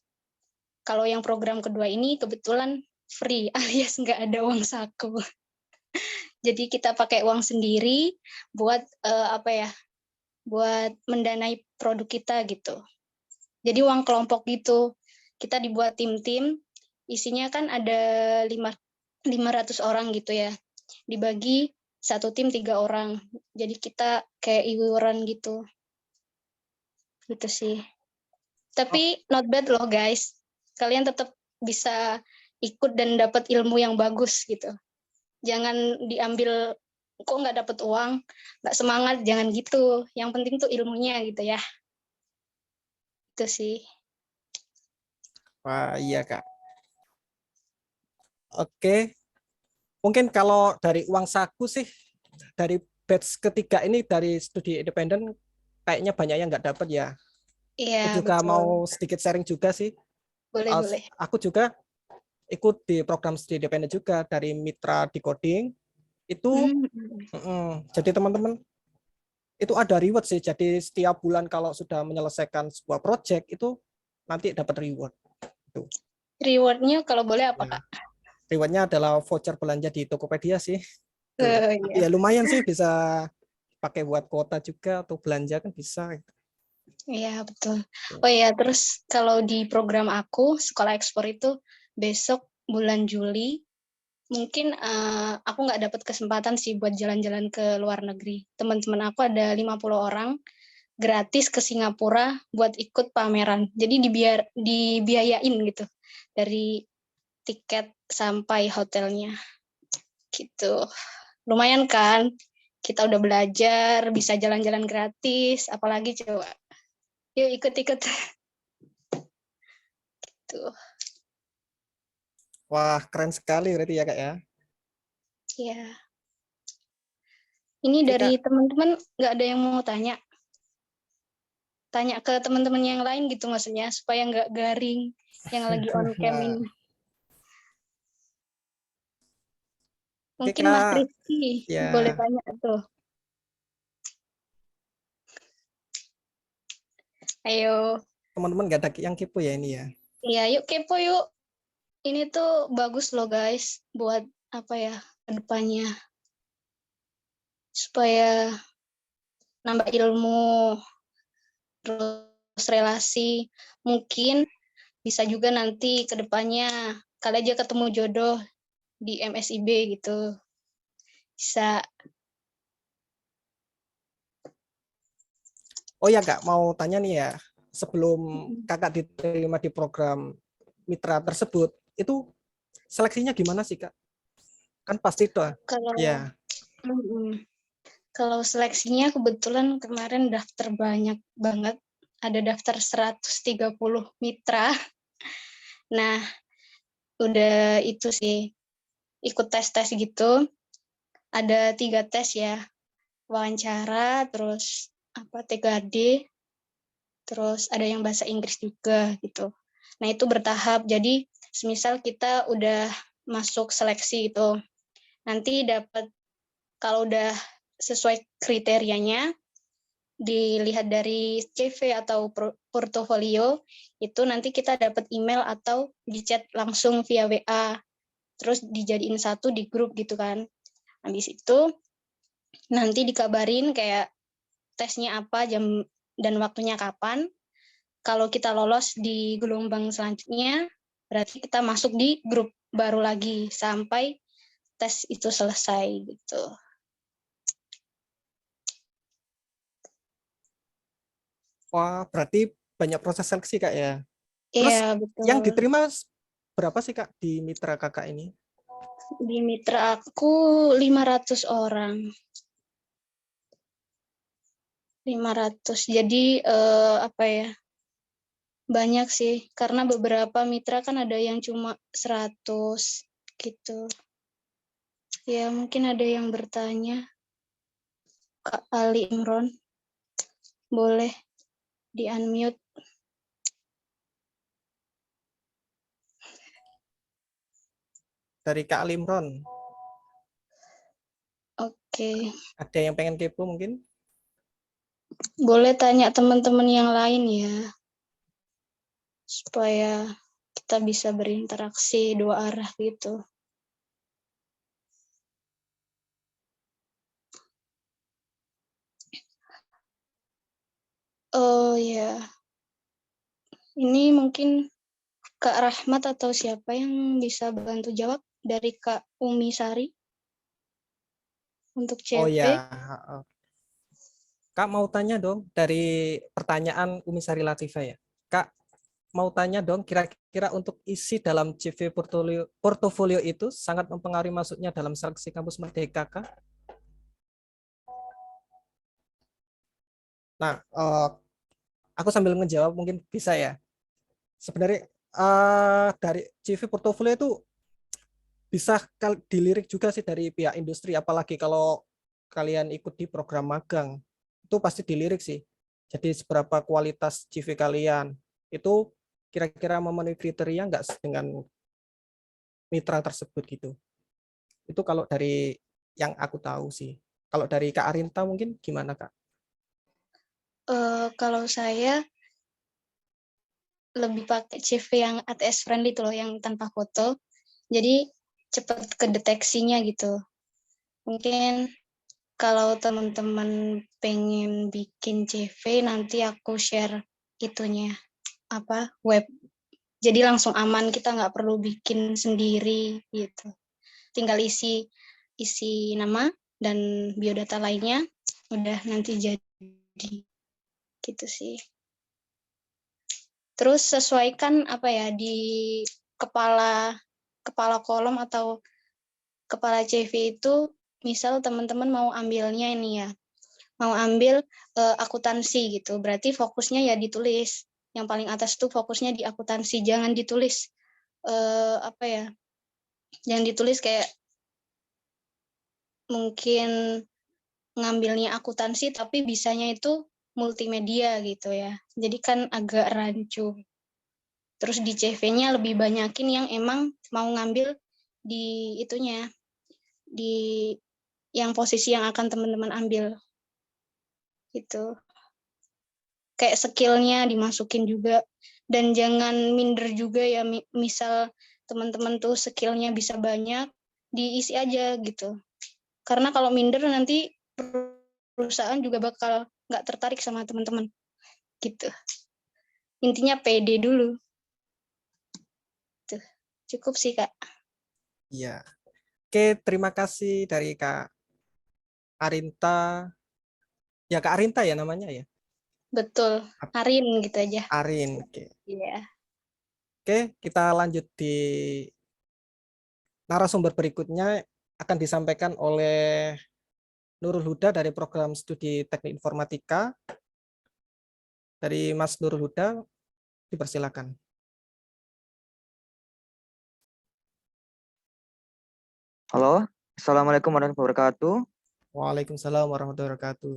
S5: Kalau yang program kedua ini kebetulan free alias nggak ada uang saku. Jadi kita pakai uang sendiri buat buat mendanai produk kita gitu. Jadi uang kelompok gitu. Kita dibuat tim-tim, isinya kan ada 500 orang gitu ya. Dibagi satu tim 3 orang. Jadi kita kayak iuran gitu. Gitu sih. Tapi not bad loh guys. Kalian tetap bisa ikut dan dapat ilmu yang bagus gitu. Jangan diambil kok nggak dapat uang, nggak semangat, jangan gitu. Yang penting tuh ilmunya gitu ya. Itu sih.
S1: Wah, iya Kak. Oke, mungkin kalau dari uang saku sih, dari batch ketiga ini dari studi independen, kayaknya banyak yang nggak dapat ya. Aku
S5: Iya,
S1: juga
S5: betul.
S1: mau sedikit sharing juga sih.
S5: Boleh, boleh.
S1: Aku juga ikut di program studi independen juga dari Mitra Decoding. Itu jadi teman-teman itu ada reward sih. Jadi setiap bulan kalau sudah menyelesaikan sebuah project itu nanti dapat reward. Tuh.
S5: Rewardnya kalau boleh apa,
S1: Ya.
S5: Kak?
S1: Rewardnya adalah voucher belanja di Tokopedia sih. Tuh.
S5: Iya.
S1: Ya lumayan sih, bisa pakai buat kuota juga atau belanja kan bisa.
S5: Iya, betul. Oh iya, terus kalau di program aku, Sekolah Ekspor itu besok bulan Juli, mungkin aku nggak dapat kesempatan sih buat jalan-jalan ke luar negeri. Teman-teman aku ada 50 orang, gratis ke Singapura buat ikut pameran. Jadi dibiayain gitu, dari tiket sampai hotelnya. Gitu. Lumayan kan? Kita udah belajar, bisa jalan-jalan gratis, apalagi coba. Yuk ikut-ikut. Tuh.
S1: Wah, keren sekali berarti ya Kak ya.
S5: Ya. Ini
S1: Oke,
S5: dari
S1: Kak.
S5: teman-teman nggak ada yang mau tanya? Tanya ke teman-teman yang lain gitu maksudnya, supaya nggak garing yang lagi on cam ini.
S1: Oke,
S5: Mungkin Mas
S1: Kak.
S5: Rizky
S1: Ya,
S5: boleh tanya tuh. Ayo.
S1: teman-teman nggak ada yang kepo ya ini ya.
S5: Iya, yuk kepo yuk. Ini tuh bagus loh guys, buat kedepannya. Supaya nambah ilmu, terus relasi. Mungkin bisa juga nanti kedepannya kali aja ketemu jodoh di MSIB gitu. Bisa.
S1: Oh ya Kak, mau tanya nih ya, sebelum Kakak diterima di program mitra tersebut, itu seleksinya gimana sih Kak? Kan pasti tuh.
S5: Kalau
S1: Ya.
S5: Kalau seleksinya kebetulan kemarin daftar banyak banget. Ada daftar 130 mitra. Nah, udah itu sih, ikut tes-tes gitu. Ada 3 tes ya, wawancara, terus 3D, terus ada yang bahasa Inggris juga gitu. Nah, itu bertahap. Jadi, semisal kita udah masuk seleksi itu, nanti dapat, kalau udah sesuai kriterianya, dilihat dari CV atau portofolio, itu nanti kita dapat email atau di chat langsung via WA, terus dijadiin satu di grup gitu kan. Habis itu nanti dikabarin kayak tesnya apa, jam dan waktunya kapan. Kalau kita lolos di gelombang selanjutnya, Berarti kita masuk di grup baru lagi sampai tes itu selesai gitu.
S1: Wah, berarti banyak proses seleksi Kak ya.
S5: Iya,
S1: Terus yang
S5: betul.
S1: diterima berapa sih Kak di mitra Kakak ini?
S5: Di mitra aku 500 orang. 500. Jadi apa ya? Banyak sih karena beberapa mitra kan ada yang cuma 100 gitu. Ya, mungkin ada yang bertanya. Kak Ali Imron, boleh di-unmute.
S1: Dari Kak Limron,
S5: Oke,
S1: ada yang pengen kepo mungkin?
S5: boleh tanya teman-teman yang lain ya, supaya kita bisa berinteraksi dua arah gitu. Oh ya, ini mungkin Kak Rahmat atau siapa yang bisa bantu jawab dari Kak Umi Sari untuk
S1: Oh
S5: CV.
S1: ya, Kak mau tanya dong dari pertanyaan Umi Sari Latifah ya. Kak mau tanya dong kira-kira untuk isi dalam CV portofolio itu sangat mempengaruhi masuknya dalam seleksi kampus Merdeka Kak? Nah, aku sambil menjawab mungkin bisa ya. Sebenarnya dari CV portofolio itu bisa dilirik juga sih dari pihak industri, apalagi kalau kalian ikut di program magang itu pasti dilirik sih. Jadi seberapa kualitas CV kalian itu kira-kira memenuhi kriteria nggak dengan mitra tersebut gitu. Itu kalau dari yang aku tahu sih. Kalau dari Kak Arinta mungkin gimana Kak?
S5: Kalau saya lebih pakai CV yang ATS friendly itu loh, yang tanpa foto. Jadi cepat kedeteksinya gitu. Mungkin kalau teman-teman pengen bikin CV, nanti aku share itunya, apa, web. Jadi langsung aman, kita nggak perlu bikin sendiri gitu. Tinggal isi nama dan biodata lainnya, udah nanti jadi gitu sih. Terus sesuaikan apa ya di kepala kolom atau kepala CV itu, misal teman-teman mau ambilnya ini ya, mau ambil akuntansi gitu, berarti fokusnya ya ditulis yang paling atas tuh fokusnya di akuntansi, jangan ditulis apa ya, jangan ditulis kayak mungkin ngambilnya akuntansi tapi bisanya itu multimedia gitu ya, jadi kan agak rancu. Terus di CV-nya lebih banyakin yang emang mau ngambil di itunya, di yang posisi yang akan teman-teman ambil gitu. Kayak skillnya dimasukin juga, dan jangan minder juga ya, misal teman-teman tuh skillnya bisa banyak, diisi aja gitu. Karena kalau minder nanti perusahaan juga bakal nggak tertarik sama teman-teman gitu. Intinya pede dulu. Tuh, cukup sih Kak.
S1: Iya. Oke, terima kasih dari Kak Arinta. Ya Kak Arinta ya namanya ya.
S5: Betul, Arin gitu aja.
S1: Arin. Oke.
S5: Iya.
S1: Oke, kita lanjut di narasumber berikutnya akan disampaikan oleh Nurul Huda dari program studi Teknik Informatika. Dari Mas Nurul Huda, dipersilakan.
S6: Halo, Assalamualaikum warahmatullahi wabarakatuh.
S1: Waalaikumsalam warahmatullahi wabarakatuh.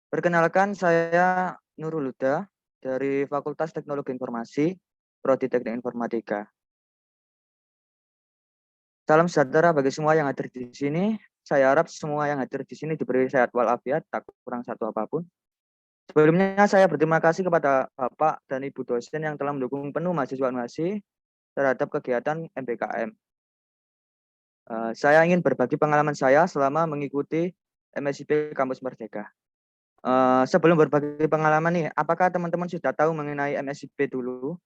S6: Perkenalkan, saya Nurul Huda dari Fakultas Teknologi Informasi, Prodi Teknik Informatika. Salam sejahtera bagi semua yang hadir di sini. Saya harap semua yang hadir di sini diberi sehat walafiat, tak kurang satu apapun. Sebelumnya saya berterima kasih kepada Bapak dan Ibu dosen yang telah mendukung penuh mahasiswa-mahasiswi terhadap kegiatan MBKM. Saya ingin berbagi pengalaman saya selama mengikuti MSIP Kampus Merdeka. Sebelum berbagi pengalaman nih, apakah teman-teman sudah tahu mengenai MSIP dulu?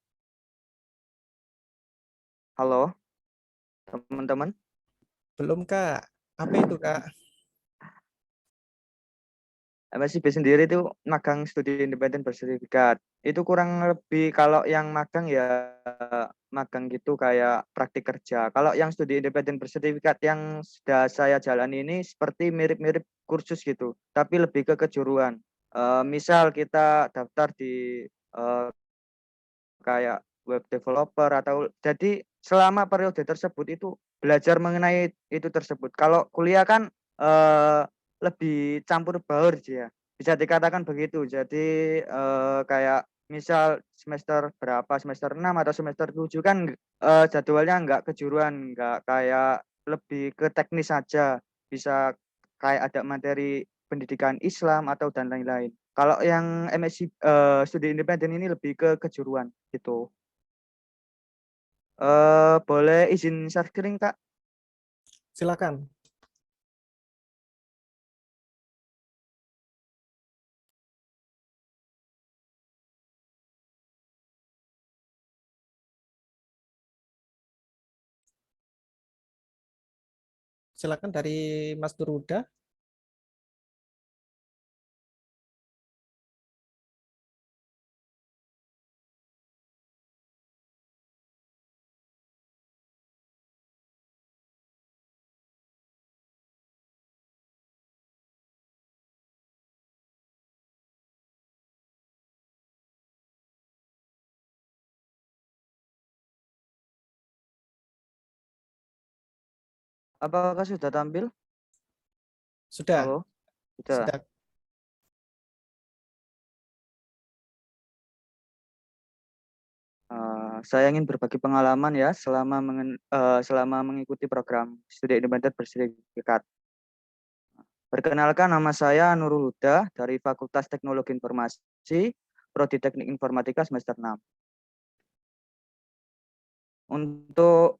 S6: Halo, teman-teman.
S1: Belum, Kak. Apa itu, Kak?
S6: MSIB sendiri itu magang studi independen bersertifikat. Itu kurang lebih kalau yang magang ya magang gitu kayak praktik kerja. Kalau yang studi independen bersertifikat yang sudah saya jalani ini seperti mirip-mirip kursus gitu, tapi lebih ke kejuruan. Misal kita daftar di kayak web developer atau jadi selama periode tersebut itu belajar mengenai itu tersebut. Kalau kuliah kan lebih campur baur sih ya. Bisa dikatakan begitu. Jadi kayak misal semester berapa, semester 6 atau semester 7 kan jadwalnya enggak kejuruan, enggak kayak lebih ke teknis saja. Bisa kayak ada materi pendidikan Islam atau dan lain-lain. Kalau yang MSc studi independen ini lebih ke kejuruan gitu. Boleh izin share screen, Kak?
S1: Silakan. Silakan dari Mas Nuruda.
S6: Apakah sudah tampil?
S1: Sudah,
S6: Halo, sudah.
S1: sudah.
S6: Saya ingin berbagi pengalaman ya selama mengikuti program studi independen bersertifikat. Perkenalkan, nama saya Nurul Huda dari Fakultas Teknologi Informasi, Prodi Teknik Informatika semester 6. Untuk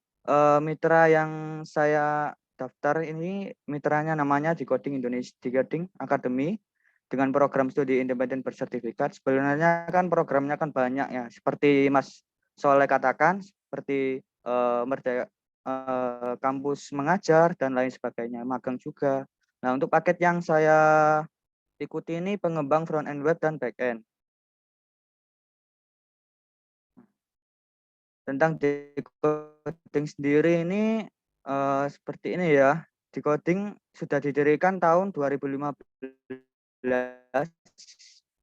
S6: mitra yang saya daftar ini mitranya namanya Decoding Indonesia, Decoding Academy dengan program studi independen bersertifikat. Sebenarnya kan programnya kan banyak ya, seperti Mas Soleh katakan, seperti Merdeka kampus mengajar dan lain sebagainya, magang juga. Nah, untuk paket yang saya ikuti ini pengembang front end web dan back end. Tentang decoding sendiri ini seperti ini ya. Decoding sudah didirikan tahun 2015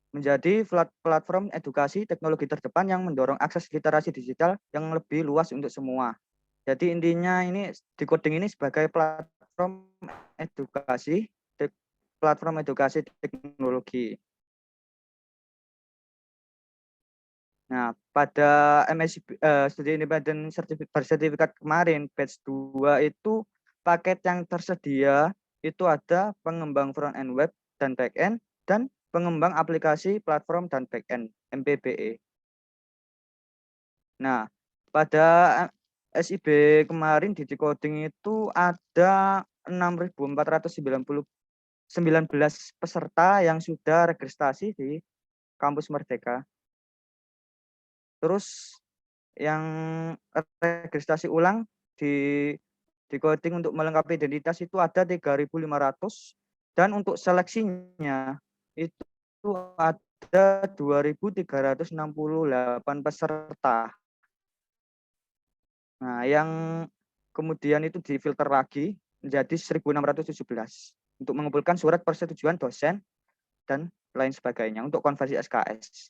S6: menjadi platform edukasi teknologi terdepan yang mendorong akses literasi digital yang lebih luas untuk semua. Jadi intinya ini Decoding ini sebagai edukasi platform edukasi teknologi. Nah, pada MSc studi independen bersertifikat kemarin batch 2 itu paket yang tersedia itu ada pengembang front end web dan back end dan pengembang aplikasi platform dan back end MPBE. Nah, pada SIB kemarin di Decoding itu ada 6.419 peserta yang sudah registrasi di kampus Merdeka. Terus yang registrasi ulang di Decoding untuk melengkapi identitas itu ada 3.500 dan untuk seleksinya itu ada 2.368 peserta. Nah, yang kemudian itu difilter lagi menjadi 1.617 untuk mengumpulkan surat persetujuan dosen dan lain sebagainya untuk konversi SKS.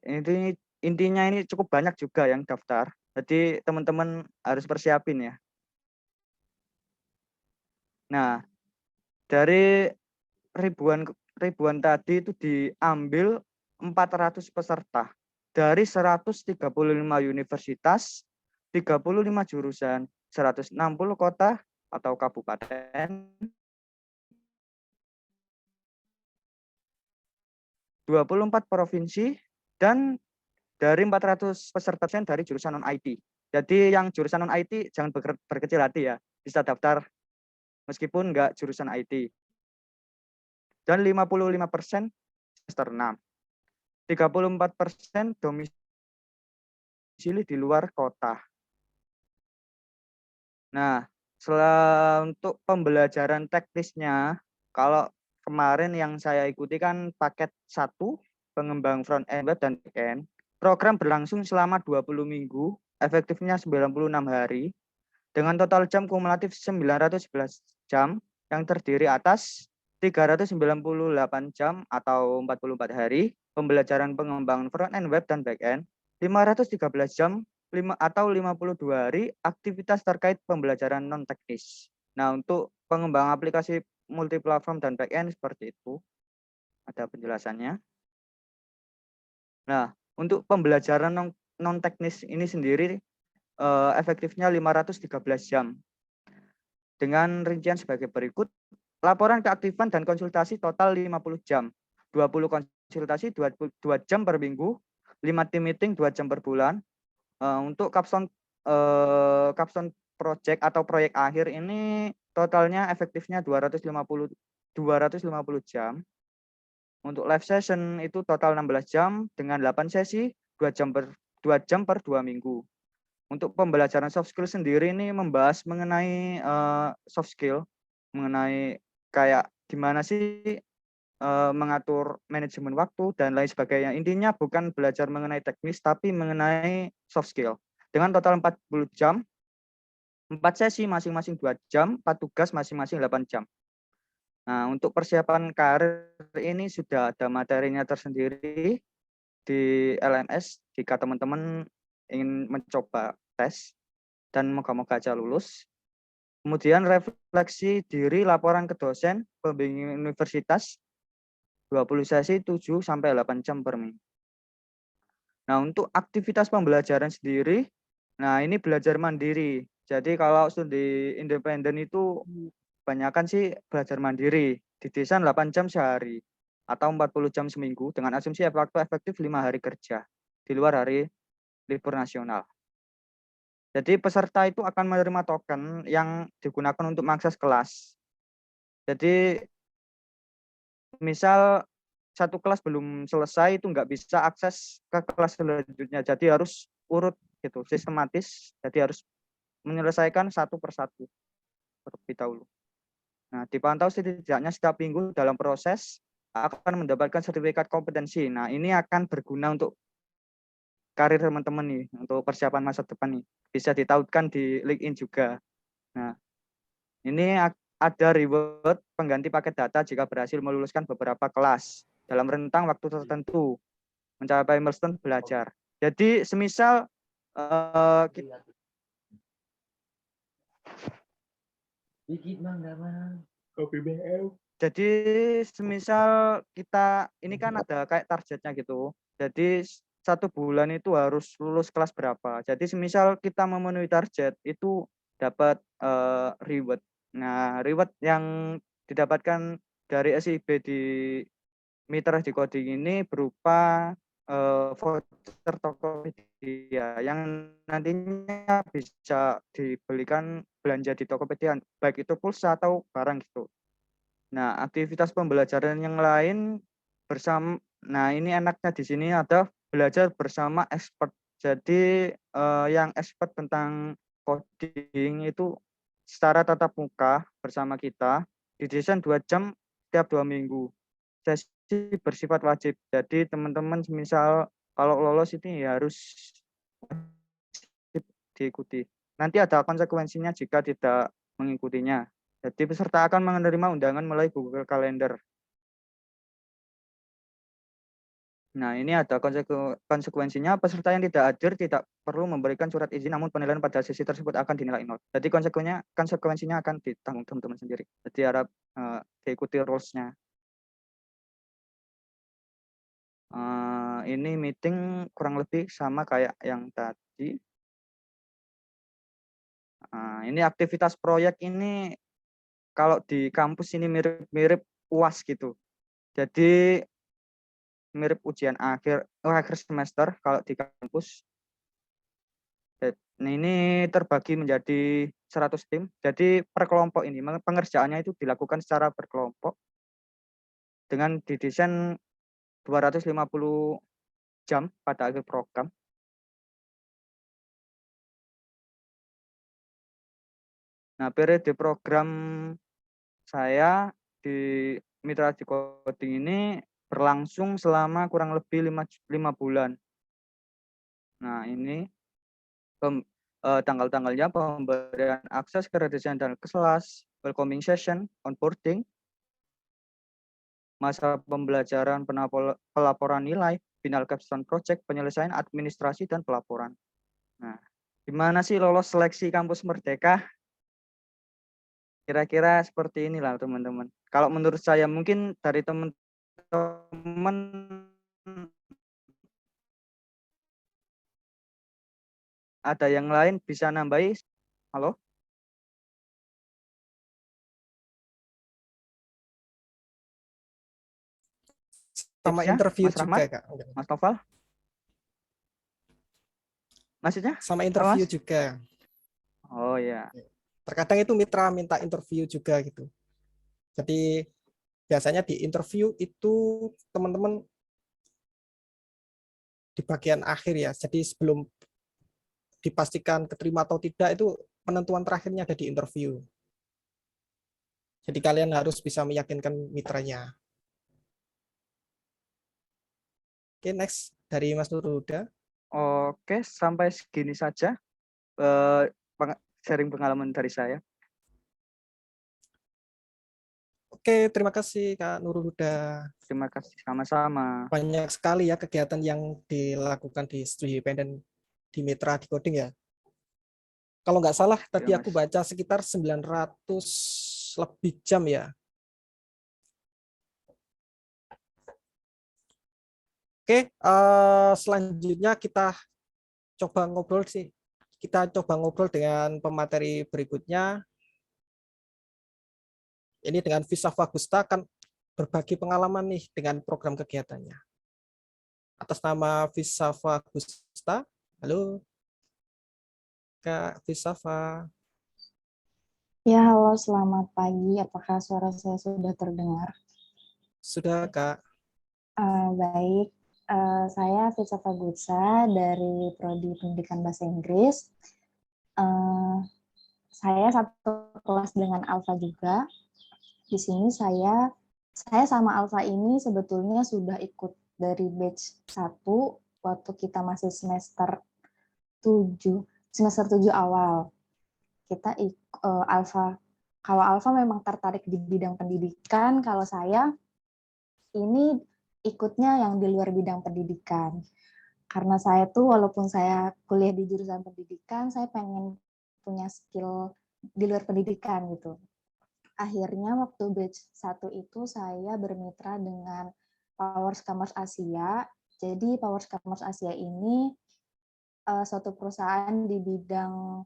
S6: Ini intinya ini cukup banyak juga yang daftar. Jadi teman-teman harus persiapin ya. Nah, dari ribuan tadi itu diambil 400 peserta dari 135 universitas, 35 jurusan, 160 kota atau kabupaten, 24 provinsi, dan dari 400 peserta dari jurusan non-IT. Jadi yang jurusan non-IT jangan berkecil hati ya, bisa daftar meskipun enggak jurusan IT. Dan 55% semester 6. 34% domisili berdomisili di luar kota. Nah, untuk pembelajaran teknisnya, kalau kemarin yang saya ikuti kan paket 1, pengembang front end web dan back end. Program berlangsung selama 20 minggu, efektifnya 96 hari, dengan total jam kumulatif 911 jam, yang terdiri atas 398 jam atau 44 hari, pembelajaran pengembangan front end web dan back end, 513 jam atau 52 hari aktivitas terkait pembelajaran non teknis. Nah, untuk pengembangan aplikasi multiplatform dan back end seperti itu. Ada penjelasannya. Nah, untuk pembelajaran non teknis ini sendiri efektifnya 513 jam. Dengan rincian sebagai berikut: laporan keaktifan dan konsultasi total 50 jam. 20 konsultasi 2 jam per minggu, 5 tim meeting 2 jam per bulan. Untuk capstone project atau proyek akhir ini totalnya efektifnya 250 jam. Untuk live session itu total 16 jam dengan 8 sesi 2 jam per 2 minggu. Untuk pembelajaran soft skill sendiri ini membahas mengenai soft skill, mengenai kayak gimana sih mengatur manajemen waktu dan lain sebagainya. Intinya bukan belajar mengenai teknis, tapi mengenai soft skill. Dengan total 40 jam, 4 sesi masing-masing 2 jam, 4 tugas masing-masing 8 jam. Nah, untuk persiapan karir ini sudah ada materinya tersendiri di LMS jika teman-teman ingin mencoba tes dan moga-moga aja lulus. Kemudian refleksi diri, laporan ke dosen, pembimbing universitas, 20 sesi 7 sampai 8 jam per minggu. Nah, untuk aktivitas pembelajaran sendiri, nah ini belajar mandiri. Jadi kalau studi independen itu kebanyakan sih belajar mandiri, didesain 8 jam sehari atau 40 jam seminggu dengan asumsi waktu efektif 5 hari kerja di luar hari libur nasional. Jadi peserta itu akan menerima token yang digunakan untuk mengakses kelas. Jadi misal satu kelas belum selesai itu nggak bisa akses ke kelas selanjutnya. Jadi harus urut gitu, sistematis. Jadi harus menyelesaikan satu persatu terlebih dahulu. Nah, dipantau setidaknya setiap minggu dalam proses akan mendapatkan sertifikat kompetensi. Nah, ini akan berguna untuk karir teman-teman nih, untuk persiapan masa depan nih. Bisa ditautkan di LinkedIn juga. Nah, ini ada reward pengganti paket data jika berhasil meluluskan beberapa kelas dalam rentang waktu tertentu, mencapai milestone belajar. Jadi semisal jadi semisal kita ini kan ada kayak targetnya gitu. Jadi 1 bulan itu harus lulus kelas berapa. Jadi semisal kita memenuhi target itu dapat reward. Nah, reward yang didapatkan dari SIB di Mitra di Coding ini berupa voucher Tokopedia yang nantinya bisa dibelikan belanja di Tokopedia, baik itu pulsa atau barang gitu. Nah, aktivitas pembelajaran yang lain bersama, nah ini enaknya di sini ada belajar bersama expert. Jadi yang expert tentang coding itu secara tatap muka bersama kita, didesain 2 jam setiap 2 minggu. Sesi bersifat wajib. Jadi teman-teman misal kalau lolos ini ya harus diikuti. Nanti ada konsekuensinya jika tidak mengikutinya. Jadi peserta akan menerima undangan melalui Google Calendar. Nah, ini ada konsekuensinya. Peserta yang tidak hadir tidak perlu memberikan surat izin, namun penilaian pada sesi tersebut akan dinilai 0. Jadi konsekuensinya akan ditanggung teman-teman sendiri. Jadi harap diikuti rules-nya. Ini meeting kurang lebih sama kayak yang tadi. Ini aktivitas proyek ini kalau di kampus ini mirip-mirip UAS gitu. Jadi mirip ujian akhir semester kalau di kampus. Nah, ini terbagi menjadi 100 tim. Jadi per kelompok ini pengerjaannya itu dilakukan secara berkelompok dengan didesain 250 jam pada akhir program. Nah, periode program saya di Mitra Coding ini berlangsung selama kurang lebih 5 bulan. Nah, ini tanggal-tanggalnya pemberian akses ke desain dan kelas, welcoming session, onboarding, masa pembelajaran pelaporan nilai, final capstone project, penyelesaian administrasi dan pelaporan. Nah, gimana sih lolos seleksi kampus Merdeka? Kira-kira seperti inilah teman-teman. Kalau menurut saya mungkin dari teman-teman ada yang lain bisa nambahi. Halo?
S1: Sama
S6: Tipsnya,
S1: interview
S6: Mas
S1: juga,
S6: Rahmat,
S1: Kak.
S6: Mas Noval? Maksudnya?
S1: Sama
S6: Apa,
S1: interview
S6: Mas?
S1: juga.
S6: Oh ya,
S1: Terkadang itu mitra minta interview juga gitu. Jadi biasanya di interview itu teman-teman di bagian akhir ya. Jadi sebelum dipastikan keterima atau tidak itu penentuan terakhirnya ada di interview. Jadi kalian harus bisa meyakinkan mitranya. Oke, next dari Mas Nurhuda.
S6: oke, sampai segini saja sharing pengalaman dari saya.
S1: Oke, terima kasih Kak Nurhuda.
S6: Terima kasih sama-sama.
S1: Banyak sekali ya kegiatan yang dilakukan di studi independen di Mitra di Coding ya. Kalau nggak salah tadi
S6: Ya,
S1: aku
S6: Mas.
S1: baca sekitar 900 lebih jam ya. Oke, selanjutnya kita coba ngobrol sih. Kita coba ngobrol dengan pemateri berikutnya. Ini dengan Visa Fagusta akan berbagi pengalaman nih dengan program kegiatannya. Atas nama Visa Fagusta, halo Kak Visafa.
S7: Ya, halo, selamat pagi. Apakah suara saya sudah terdengar?
S1: Sudah Kak.
S7: Baik, saya Fitza Fagutsa dari Prodi Pendidikan Bahasa Inggris. Saya satu kelas dengan Alfa juga. Di sini saya sama Alfa ini sebetulnya sudah ikut dari batch 1 waktu kita masih semester 7 awal. Kita Alfa, kalau Alfa memang tertarik di bidang pendidikan, kalau saya ini ikutnya yang di luar bidang pendidikan. Karena saya tuh walaupun saya kuliah di jurusan pendidikan, saya pengen punya skill di luar pendidikan gitu. Akhirnya waktu batch 1 itu saya bermitra dengan Powers Commerce Asia. Jadi Powers Commerce Asia ini suatu perusahaan di bidang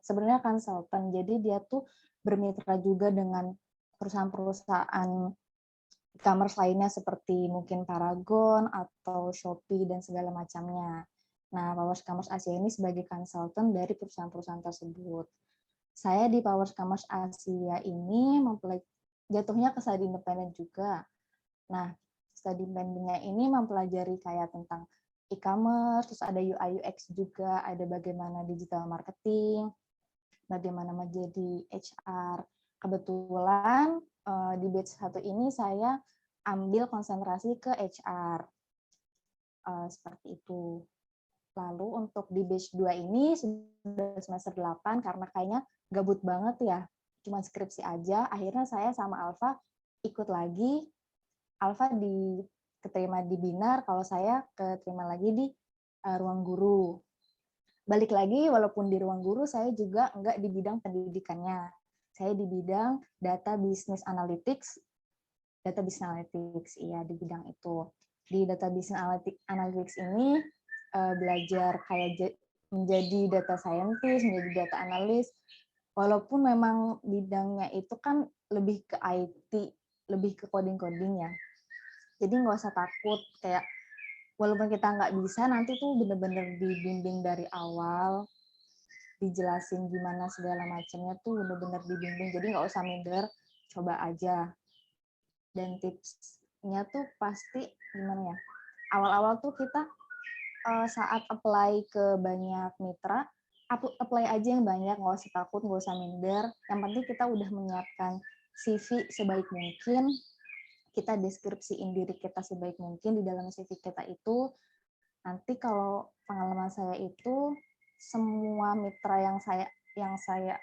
S7: sebenarnya konsultan. Jadi dia tuh bermitra juga dengan perusahaan-perusahaan e-commerce lainnya seperti mungkin Paragon atau Shopee dan segala macamnya. Nah, Powers Commerce Asia ini sebagai konsultan dari perusahaan-perusahaan tersebut. Saya di Powers Commerce Asia ini jatuhnya ke studi independen juga. Nah, studi independennya ini mempelajari kayak tentang e-commerce, terus ada UI UX juga, ada bagaimana digital marketing, bagaimana menjadi HR. Kebetulan di batch 1 ini saya ambil konsentrasi ke HR. Seperti itu. Lalu untuk di batch 2 ini sudah semester 8 karena kayaknya gabut banget ya, cuma skripsi aja. Akhirnya saya sama Alfa ikut lagi. Alfa keterima di Binar, kalau saya keterima lagi di ruang guru. Balik lagi, walaupun di ruang guru, saya juga enggak di bidang pendidikannya. Saya di bidang data business analytics, iya di bidang itu. Di data business analytics ini belajar kayak menjadi data scientist, menjadi data analis. Walaupun memang bidangnya itu kan lebih ke IT, lebih ke coding-coding ya. Jadi nggak usah takut, kayak walaupun kita nggak bisa, nanti tuh bener-bener dibimbing dari awal, dijelasin gimana segala macamnya tuh bener-bener dibimbing. Jadi nggak usah minder, coba aja. Dan tipsnya tuh pasti gimana ya? Awal-awal tuh kita saat apply ke banyak mitra, apply aja yang banyak, nggak usah takut, nggak usah minder. Yang penting kita udah menyiapkan CV sebaik mungkin, kita deskripsiin diri kita sebaik mungkin di dalam CV kita itu. Nanti kalau pengalaman saya itu, semua mitra yang saya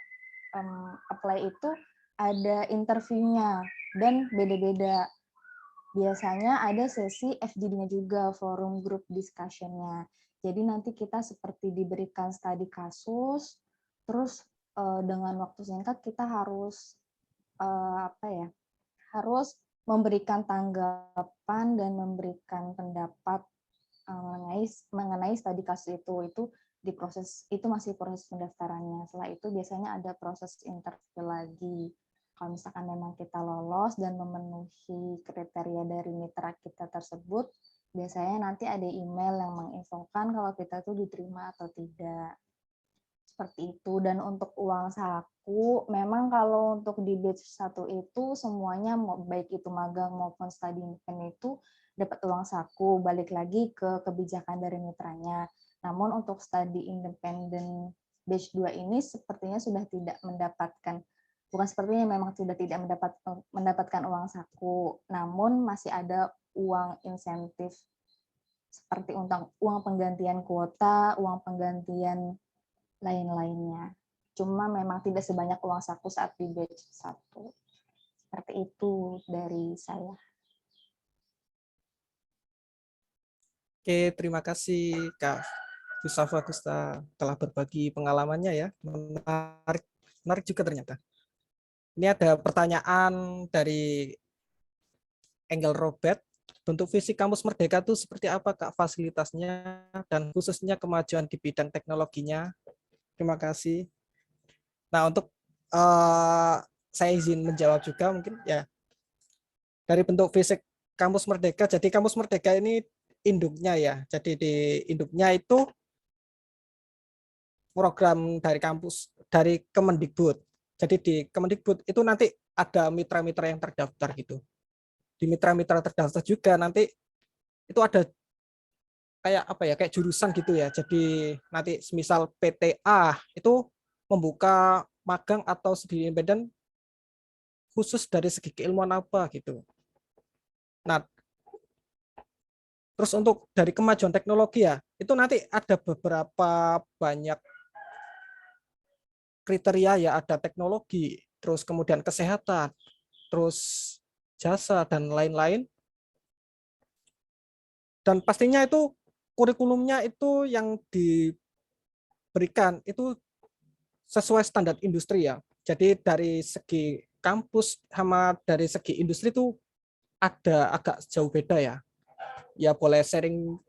S7: apply itu ada interviewnya dan beda-beda. Biasanya ada sesi FGD-nya juga, forum group discussion-nya. Jadi nanti kita seperti diberikan studi kasus, terus dengan waktu singkat kita harus harus memberikan tanggapan dan memberikan pendapat mengenai studi kasus itu itu masih proses pendaftarannya. Setelah itu biasanya ada proses interview lagi. Kalau misalkan memang kita lolos dan memenuhi kriteria dari mitra kita tersebut, biasanya nanti ada email yang menginfokan kalau kita tuh diterima atau tidak. Seperti itu. Dan untuk uang saku, memang kalau untuk di batch 1 itu semuanya baik itu magang maupun studi independen itu dapat uang saku, balik lagi ke kebijakan dari mitranya. Namun untuk studi independen batch 2 ini sepertinya sudah tidak mendapatkan, bukan sepertinya, memang sudah tidak mendapatkan uang saku, namun masih ada uang insentif seperti uang penggantian kuota, uang penggantian lain-lainnya. Cuma memang tidak sebanyak uang saku saat di batch 1. Seperti itu dari saya.
S1: Oke, terima kasih Kak Yusafa Gusta telah berbagi pengalamannya ya. Menarik, menarik juga ternyata. Ini ada pertanyaan dari Engel Robert. Bentuk fisik kampus Merdeka itu seperti apa Kak fasilitasnya dan khususnya kemajuan di bidang teknologinya? Terima kasih. Nah, untuk saya izin menjawab juga mungkin ya. Dari bentuk fisik kampus Merdeka, jadi kampus Merdeka ini induknya ya. Jadi di induknya itu program dari kampus, dari Kemendikbud. Jadi di Kemendikbud itu nanti ada mitra-mitra yang terdaftar gitu. Di mitra-mitra terdaftar juga nanti itu ada kayak apa ya, kayak jurusan gitu ya. Jadi nanti semisal PTA itu membuka magang atau studi independen khusus dari segi keilmuan apa gitu. Nah, terus untuk dari kemajuan teknologi ya, itu nanti ada beberapa banyak kriteria ya, ada teknologi, terus kemudian kesehatan, terus jasa dan lain-lain. Dan pastinya itu kurikulumnya itu yang diberikan itu sesuai standar industri ya. Jadi dari segi kampus sama dari segi industri itu ada agak jauh beda ya. Ya boleh sharing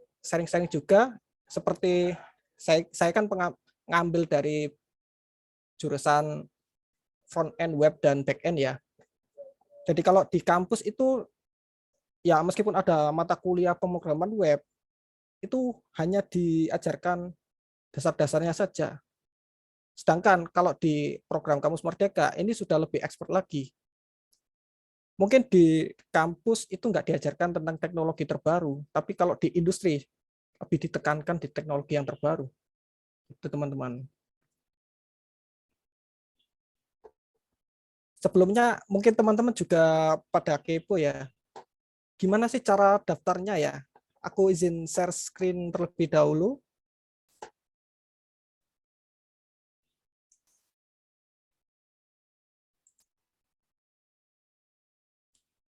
S1: juga, seperti saya kan ngambil dari jurusan front end web dan back end ya. Jadi kalau di kampus itu ya meskipun ada mata kuliah pemrograman web, itu hanya diajarkan dasar-dasarnya saja. Sedangkan kalau di program Kampus Merdeka ini sudah lebih expert lagi. Mungkin di kampus itu nggak diajarkan tentang teknologi terbaru, tapi kalau di industri lebih ditekankan di teknologi yang terbaru. Itu teman-teman. Sebelumnya mungkin teman-teman juga pada kepo ya. Gimana sih cara daftarnya ya? Aku izin share screen terlebih dahulu.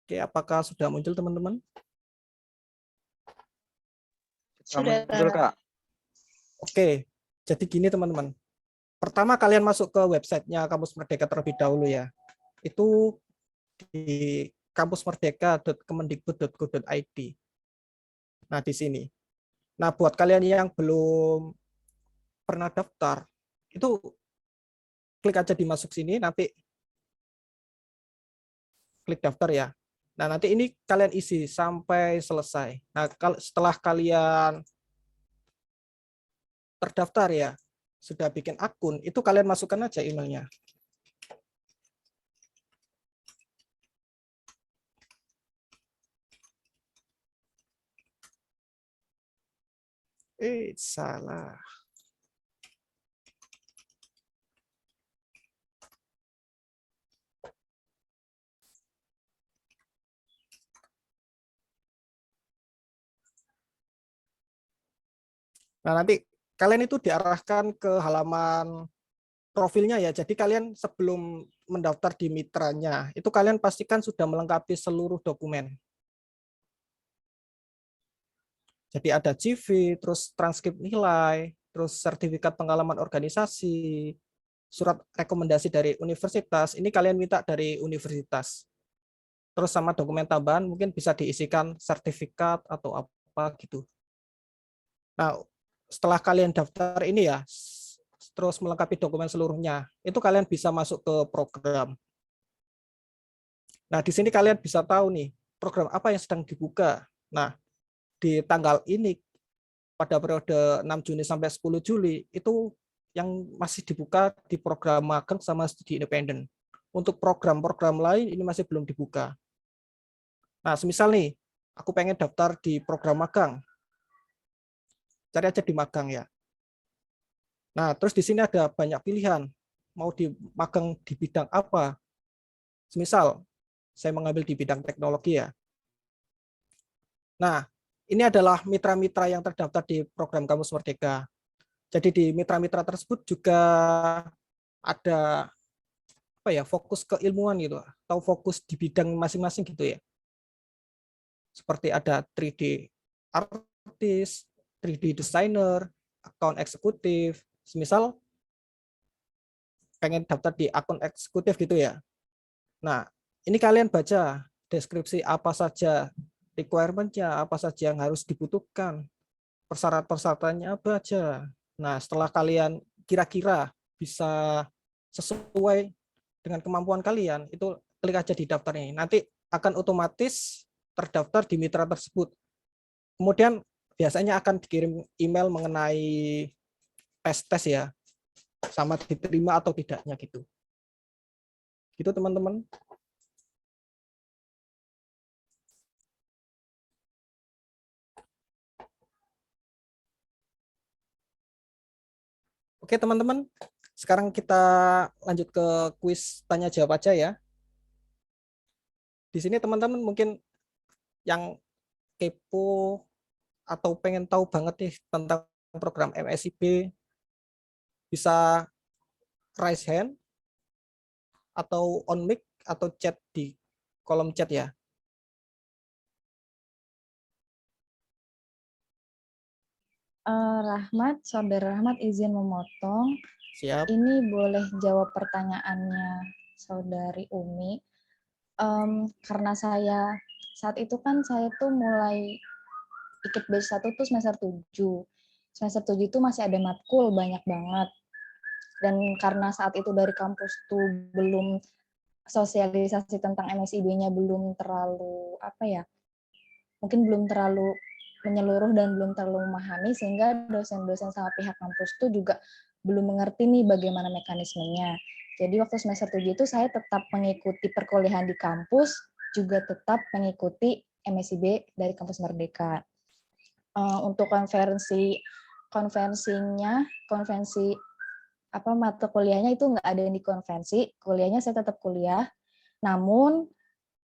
S1: Oke, apakah sudah muncul teman-teman?
S5: Sudah,
S6: Muncul, Kak.
S1: Oke, jadi gini teman-teman. Pertama kalian masuk ke websitenya Kampus Merdeka terlebih dahulu ya. Itu di kampusmerdeka.kemendikbud.go.id. Nah, di sini. Nah, buat kalian yang belum pernah daftar, itu klik aja di masuk sini, nanti klik daftar ya. Nah, nanti ini kalian isi sampai selesai. Nah, setelah kalian terdaftar ya, sudah bikin akun, itu kalian masukkan aja emailnya. Salah. Nah, nanti kalian itu diarahkan ke halaman profilnya ya. Jadi kalian sebelum mendaftar di mitranya, itu kalian pastikan sudah melengkapi seluruh dokumen. Jadi ada CV, terus transkrip nilai, terus sertifikat pengalaman organisasi, surat rekomendasi dari universitas. Ini kalian minta dari universitas. Terus sama dokumen tambahan mungkin bisa diisikan sertifikat atau apa gitu. Nah, setelah kalian daftar ini ya, terus melengkapi dokumen seluruhnya, itu kalian bisa masuk ke program. Nah, di sini kalian bisa tahu nih, program apa yang sedang dibuka. Nah, di tanggal ini, pada periode 6 Juni sampai 10 Juli, itu yang masih dibuka di program magang sama studi independen. Untuk program-program lain, ini masih belum dibuka. Nah, semisal nih, aku pengen daftar di program magang. Cari aja di magang ya. Nah, terus di sini ada banyak pilihan. Mau di magang di bidang apa? Semisal, saya mengambil di bidang teknologi ya. Nah, ini adalah mitra-mitra yang terdaftar di program Kampus Merdeka. Jadi di mitra-mitra tersebut juga ada apa ya, fokus keilmuan gitu, atau fokus di bidang masing-masing gitu ya. Seperti ada 3D artist, 3D designer, account eksekutif. Semisal pengen daftar di akun eksekutif gitu ya. Nah, ini kalian baca deskripsi apa saja, requirement-nya apa saja yang harus dibutuhkan, persyaratan-persyaratannya apa aja. Nah, setelah kalian kira-kira bisa sesuai dengan kemampuan kalian, itu klik aja di daftar ini. Nanti akan otomatis terdaftar di mitra tersebut. Kemudian biasanya akan dikirim email mengenai tes ya, sama diterima atau tidaknya gitu. Gitu teman-teman. Oke teman-teman, sekarang kita lanjut ke kuis tanya jawab aja ya. Di sini teman-teman mungkin yang kepo atau pengen tahu banget nih tentang program MSIB, bisa raise hand atau on mic atau chat di kolom chat ya.
S7: Rahmat, Saudara Rahmat izin memotong.
S1: Siap.
S7: Ini boleh jawab pertanyaannya Saudari Umi. Karena saya saat itu kan saya tuh mulai ikut batch 1 tuh semester 7. Semester 7 itu masih ada matkul banyak banget. Dan karena saat itu dari kampus tuh belum sosialisasi tentang MSIB-nya belum terlalu mungkin belum terlalu menyeluruh dan belum terlalu memahami, sehingga dosen-dosen sama pihak kampus tuh juga belum mengerti nih bagaimana mekanismenya. Jadi waktu semester 7 itu saya tetap mengikuti perkuliahan di kampus, juga tetap mengikuti MSIB dari Kampus Merdeka. Untuk konvensi mata kuliahnya itu nggak ada yang di konvensi, kuliahnya saya tetap kuliah. Namun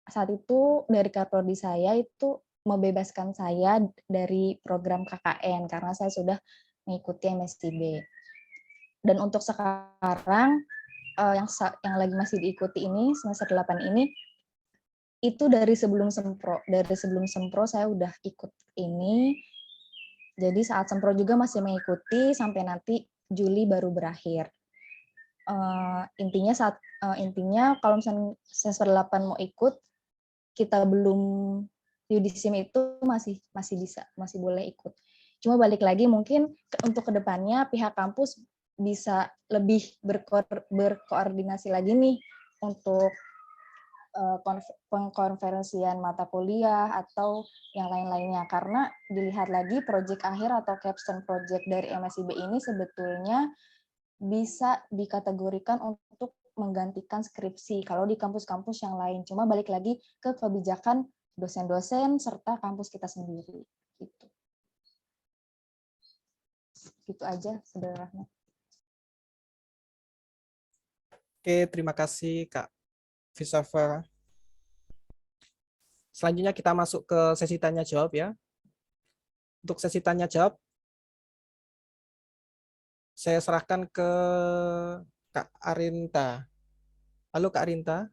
S7: saat itu dari Kaprodi saya itu membebaskan saya dari program KKN karena saya sudah mengikuti MSIB. Dan untuk sekarang yang lagi masih diikuti ini semester 8 ini itu dari sebelum sempro. Dari sebelum sempro saya udah ikut ini. Jadi saat sempro juga masih mengikuti sampai nanti Juli baru berakhir. Intinya kalau misalnya semester 8 mau ikut, kita belum Yudisim itu masih boleh ikut. Cuma balik lagi mungkin untuk kedepannya pihak kampus bisa lebih berkoordinasi lagi nih untuk pengkonferensian mata kuliah atau yang lain-lainnya, karena dilihat lagi proyek akhir atau capstone project dari MSIB ini sebetulnya bisa dikategorikan untuk menggantikan skripsi kalau di kampus-kampus yang lain. Cuma balik lagi ke kebijakan dosen-dosen serta kampus kita sendiri. Gitu aja, Saudara Rahmat.
S1: Oke, terima kasih Kak Fisafa. Selanjutnya kita masuk ke sesi tanya jawab ya. Untuk sesi tanya jawab, saya serahkan ke Kak Arinta. Halo Kak Arinta.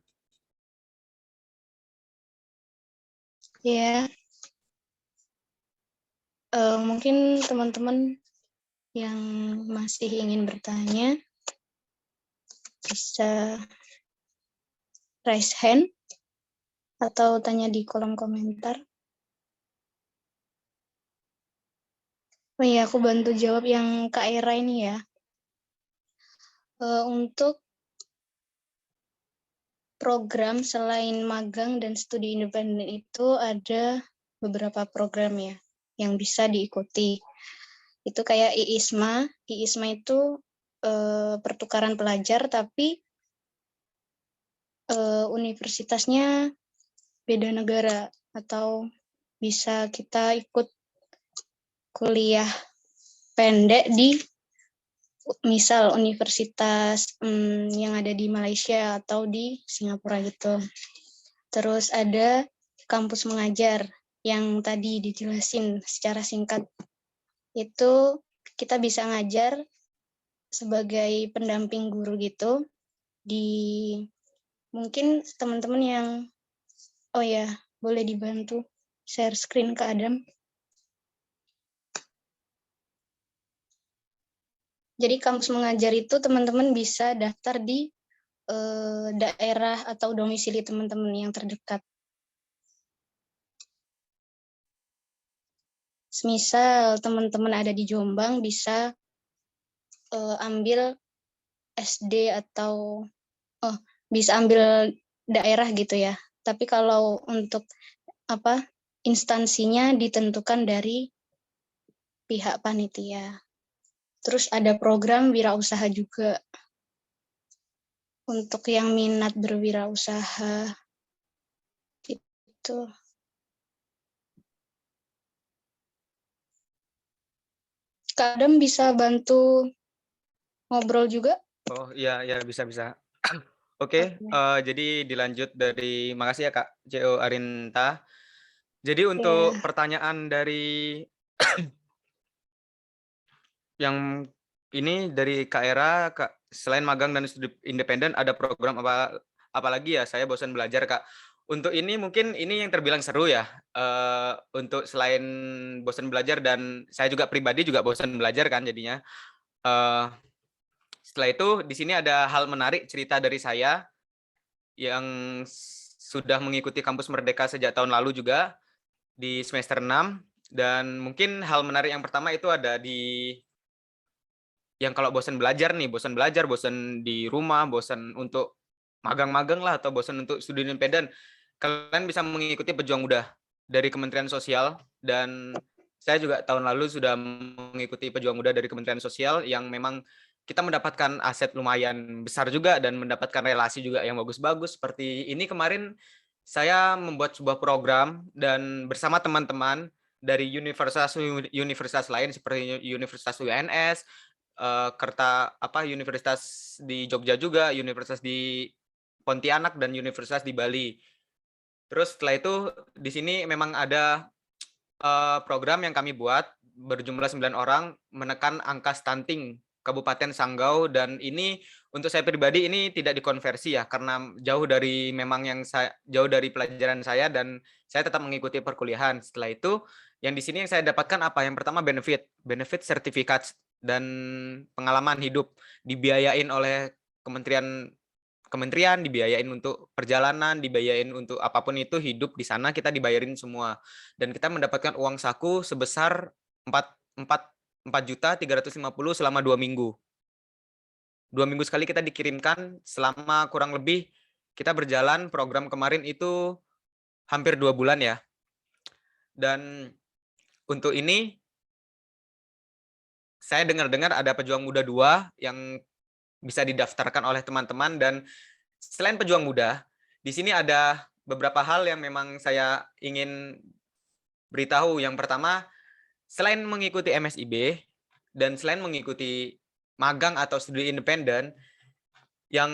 S5: Ya, mungkin teman-teman yang masih ingin bertanya bisa raise hand atau tanya di kolom komentar. Oh iya, aku bantu jawab yang Kak Era ini ya. Untuk program selain magang dan studi independen itu ada beberapa program ya yang bisa diikuti. Itu kayak IISMA. IISMA itu pertukaran pelajar tapi universitasnya beda negara, atau bisa kita ikut kuliah pendek di misal universitas yang ada di Malaysia atau di Singapura gitu. Terus ada kampus mengajar yang tadi dijelasin secara singkat. Itu kita bisa ngajar sebagai pendamping guru gitu di, mungkin teman-teman yang, oh ya, boleh dibantu share screen ke Adam. Jadi kampus mengajar itu teman-teman bisa daftar di daerah atau domisili teman-teman yang terdekat. Semisal teman-teman ada di Jombang, bisa ambil SD atau bisa ambil daerah gitu ya. Tapi kalau untuk instansinya ditentukan dari pihak panitia. Terus ada program wirausaha juga untuk yang minat berwirausaha gitu. Kak Adam bisa bantu ngobrol juga?
S3: Oh iya, ya bisa. Oke, jadi dilanjut dari, makasih ya Kak CO Arinta. Jadi untuk pertanyaan dari yang ini dari Kak Era, Kak, selain magang dan studi independen ada program apa lagi ya? Saya bosan belajar, Kak. Untuk ini mungkin ini yang terbilang seru ya. Untuk selain bosan belajar, dan saya juga pribadi juga bosan belajar kan jadinya. Setelah itu di sini ada hal menarik cerita dari saya yang sudah mengikuti Kampus Merdeka sejak tahun lalu juga di semester 6, dan mungkin hal menarik yang pertama itu ada di yang kalau bosan belajar, bosan di rumah, bosan untuk magang-magang lah, atau bosan untuk studi independen, kalian bisa mengikuti Pejuang Muda dari Kementerian Sosial. Dan saya juga tahun lalu sudah mengikuti Pejuang Muda dari Kementerian Sosial, yang memang kita mendapatkan aset lumayan besar juga dan mendapatkan relasi juga yang bagus-bagus. Seperti ini kemarin saya membuat sebuah program dan bersama teman-teman dari universitas lain seperti Universitas UNS, Universitas di Jogja juga, Universitas di Pontianak, dan Universitas di Bali. Terus setelah itu di sini memang ada program yang kami buat berjumlah 9 orang menekan angka stunting Kabupaten Sanggau, dan ini untuk saya pribadi ini tidak dikonversi ya, karena jauh dari pelajaran saya, dan saya tetap mengikuti perkuliahan. Setelah itu yang di sini yang saya dapatkan apa? Yang pertama benefit sertifikat dan pengalaman hidup, dibiayain oleh kementerian, dibiayain untuk perjalanan, dibiayain untuk apapun itu, hidup di sana kita dibayarin semua, dan kita mendapatkan uang saku sebesar 4.350.000 selama 2 minggu. 2 minggu sekali kita dikirimkan selama kurang lebih kita berjalan program kemarin itu hampir 2 bulan ya. Dan untuk ini saya dengar-dengar ada Pejuang Muda 2 yang bisa didaftarkan oleh teman-teman, dan selain Pejuang Muda, di sini ada beberapa hal yang memang saya ingin beritahu. Yang pertama, selain mengikuti MSIB dan selain mengikuti magang atau studi independen, yang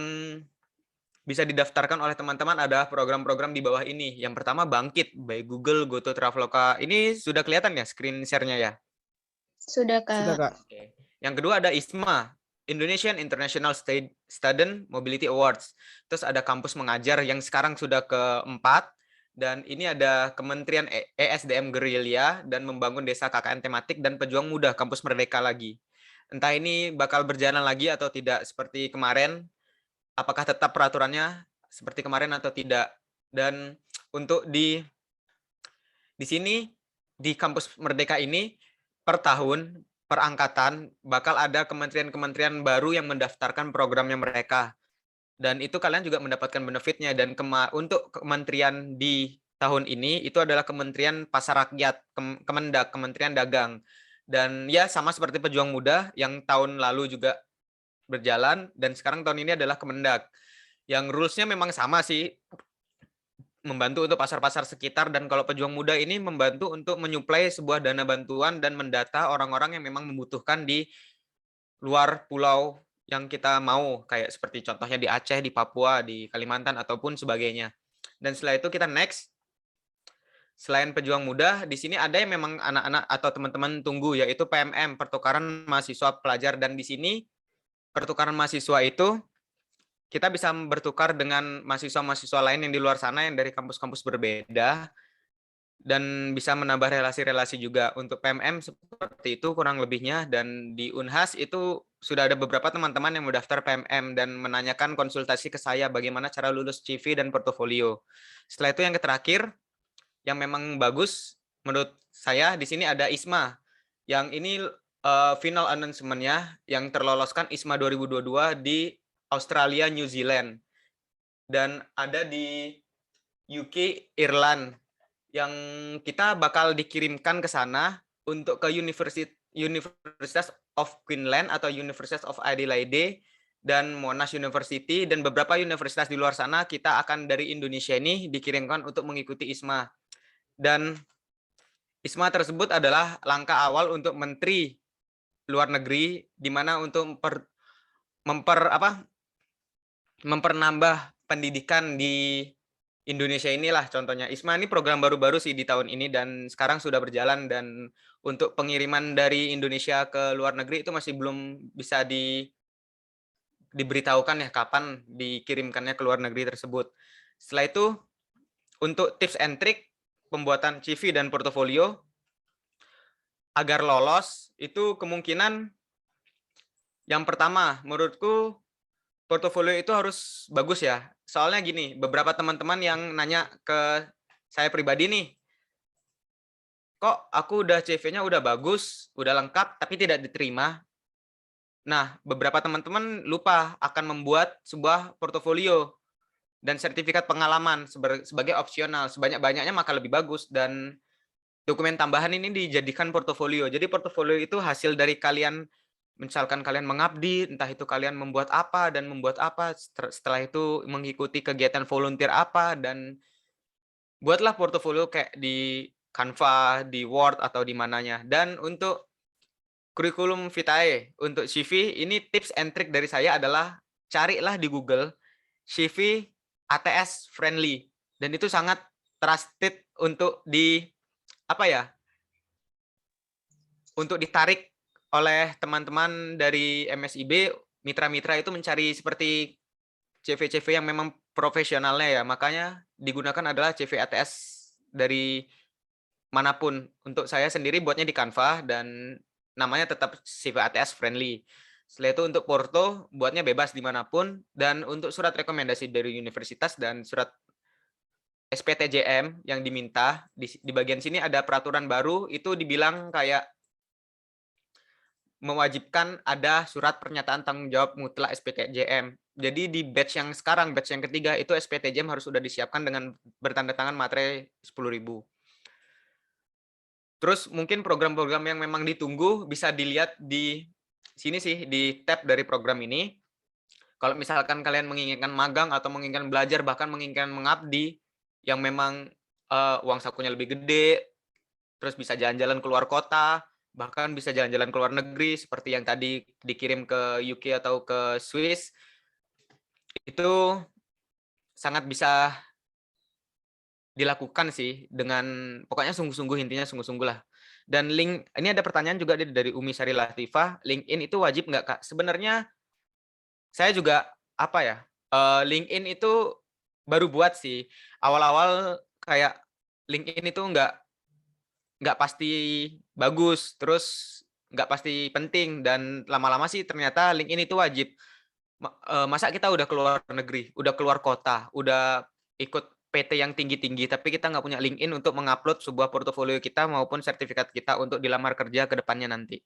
S3: bisa didaftarkan oleh teman-teman ada program-program di bawah ini. Yang pertama Bangkit by Google, GoTo Traveloka. Ini sudah kelihatan ya screen share-nya ya?
S5: Sudah, Kak.
S1: Sudah, Kak.
S3: Oke. Yang kedua ada ISMA, Indonesian International Student Mobility Awards. Terus ada kampus mengajar yang sekarang sudah keempat. Dan ini ada Kementerian ESDM Gerilya dan membangun desa KKN tematik dan pejuang muda kampus Merdeka lagi. Entah ini bakal berjalan lagi atau tidak seperti kemarin. Apakah tetap peraturannya seperti kemarin atau tidak? Dan untuk di sini di kampus Merdeka ini per tahun per angkatan bakal ada kementerian-kementerian baru yang mendaftarkan programnya mereka. Dan itu kalian juga mendapatkan benefitnya. Dan untuk kementerian di tahun ini itu adalah Kementerian Pasar Rakyat, Kemendak, Kementerian Dagang. Dan ya sama seperti Pejuang Muda yang tahun lalu juga berjalan, dan sekarang tahun ini adalah Kemendak. Yang rules-nya memang sama sih, membantu untuk pasar-pasar sekitar, dan kalau Pejuang Muda ini membantu untuk menyuplai sebuah dana bantuan dan mendata orang-orang yang memang membutuhkan di luar pulau yang kita mau, kayak seperti contohnya di Aceh, di Papua, di Kalimantan, ataupun sebagainya. Dan setelah itu kita next. Selain Pejuang Muda, di sini ada yang memang anak-anak atau teman-teman tunggu, yaitu PMM, Pertukaran Mahasiswa Pelajar. Dan di sini pertukaran mahasiswa itu kita bisa bertukar dengan mahasiswa-mahasiswa lain yang di luar sana yang dari kampus-kampus berbeda, dan bisa menambah relasi-relasi juga. Untuk PMM seperti itu kurang lebihnya, dan di Unhas itu sudah ada beberapa teman-teman yang mendaftar PMM dan menanyakan konsultasi ke saya bagaimana cara lulus CV dan portofolio. Setelah itu yang terakhir, yang memang bagus menurut saya di sini ada ISMA. Yang ini final announcement-nya yang terloloskan ISMA 2022 di Australia, New Zealand. Dan ada di UK, Irland, yang kita bakal dikirimkan ke sana untuk ke Universitas of Queensland atau Universitas of Adelaide dan Monash University, dan beberapa universitas di luar sana kita akan dari Indonesia ini dikirimkan untuk mengikuti ISMA. Dan ISMA tersebut adalah langkah awal untuk Menteri Luar Negeri, di mana untuk mempernambah pendidikan di Indonesia inilah contohnya. ISMA ini program baru-baru sih di tahun ini dan sekarang sudah berjalan, dan untuk pengiriman dari Indonesia ke luar negeri itu masih belum bisa diberitahukan ya kapan dikirimkannya ke luar negeri tersebut. Setelah itu untuk tips and trick pembuatan CV dan portofolio agar lolos itu kemungkinan yang pertama menurutku portofolio itu harus bagus ya. Soalnya gini, beberapa teman-teman yang nanya ke saya pribadi nih, kok aku udah CV-nya udah bagus, udah lengkap, tapi tidak diterima. Nah, beberapa teman-teman lupa akan membuat sebuah portofolio dan sertifikat pengalaman sebagai opsional. Sebanyak-banyaknya maka lebih bagus, dan dokumen tambahan ini dijadikan portofolio. Jadi portofolio itu hasil dari kalian, misalkan kalian mengabdi, entah itu kalian membuat apa dan membuat apa, setelah itu mengikuti kegiatan volunteer apa, dan buatlah portofolio kayak di Canva, di Word, atau di mananya. Dan untuk kurikulum vitae, untuk CV, ini tips and trick dari saya adalah carilah di Google CV ATS friendly. Dan itu sangat trusted untuk untuk ditarik oleh teman-teman dari MSIB, mitra-mitra itu mencari seperti CV-CV yang memang profesionalnya ya. Makanya digunakan adalah CV ATS dari manapun. Untuk saya sendiri buatnya di Canva dan namanya tetap CV ATS friendly. Setelah itu untuk porto buatnya bebas dimanapun, dan untuk surat rekomendasi dari universitas dan surat SPTJM yang diminta di bagian sini ada peraturan baru, itu dibilang kayak mewajibkan ada surat pernyataan tanggung jawab mutlak SPTJM. Jadi di batch yang sekarang, batch yang ketiga, itu SPTJM harus sudah disiapkan dengan bertanda tangan materai 10.000. Terus mungkin program-program yang memang ditunggu bisa dilihat di sini sih, di tab dari program ini. Kalau misalkan kalian menginginkan magang atau menginginkan belajar, bahkan menginginkan mengabdi, yang memang uang sakunya lebih gede, terus bisa jalan-jalan keluar kota, bahkan bisa jalan-jalan ke luar negeri, seperti yang tadi dikirim ke UK atau ke Swiss, itu sangat bisa dilakukan sih dengan pokoknya sungguh-sungguh, intinya sungguh-sungguh lah. Dan link ini ada pertanyaan juga dari Umi Sari Latifah, LinkedIn itu wajib nggak Kak? Sebenarnya saya juga apa ya, LinkedIn itu baru buat sih. Awal-awal kayak LinkedIn itu nggak pasti bagus, terus nggak pasti penting, dan lama-lama sih ternyata LinkedIn itu wajib. Masa kita udah keluar negeri, udah keluar kota, udah ikut PT yang tinggi-tinggi, tapi kita nggak punya LinkedIn untuk mengupload sebuah portofolio kita maupun sertifikat kita untuk dilamar kerja ke depannya nanti.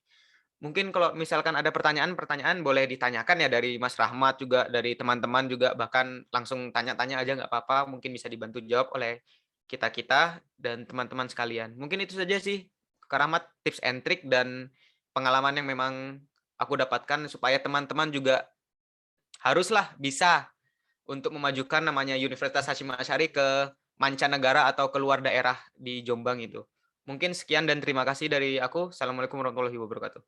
S3: Mungkin kalau misalkan ada pertanyaan-pertanyaan boleh ditanyakan ya dari Mas Rahmat juga, dari teman-teman juga, bahkan langsung tanya-tanya aja nggak apa-apa, mungkin bisa dibantu jawab oleh kita-kita dan teman-teman sekalian. Mungkin itu saja sih, Kak Rahmat, tips and trick dan pengalaman yang memang aku dapatkan supaya teman-teman juga haruslah bisa untuk memajukan namanya Universitas Hasyim Asy'ari ke mancanegara atau keluar daerah di Jombang itu. Mungkin sekian dan terima kasih dari aku. Assalamualaikum warahmatullahi wabarakatuh.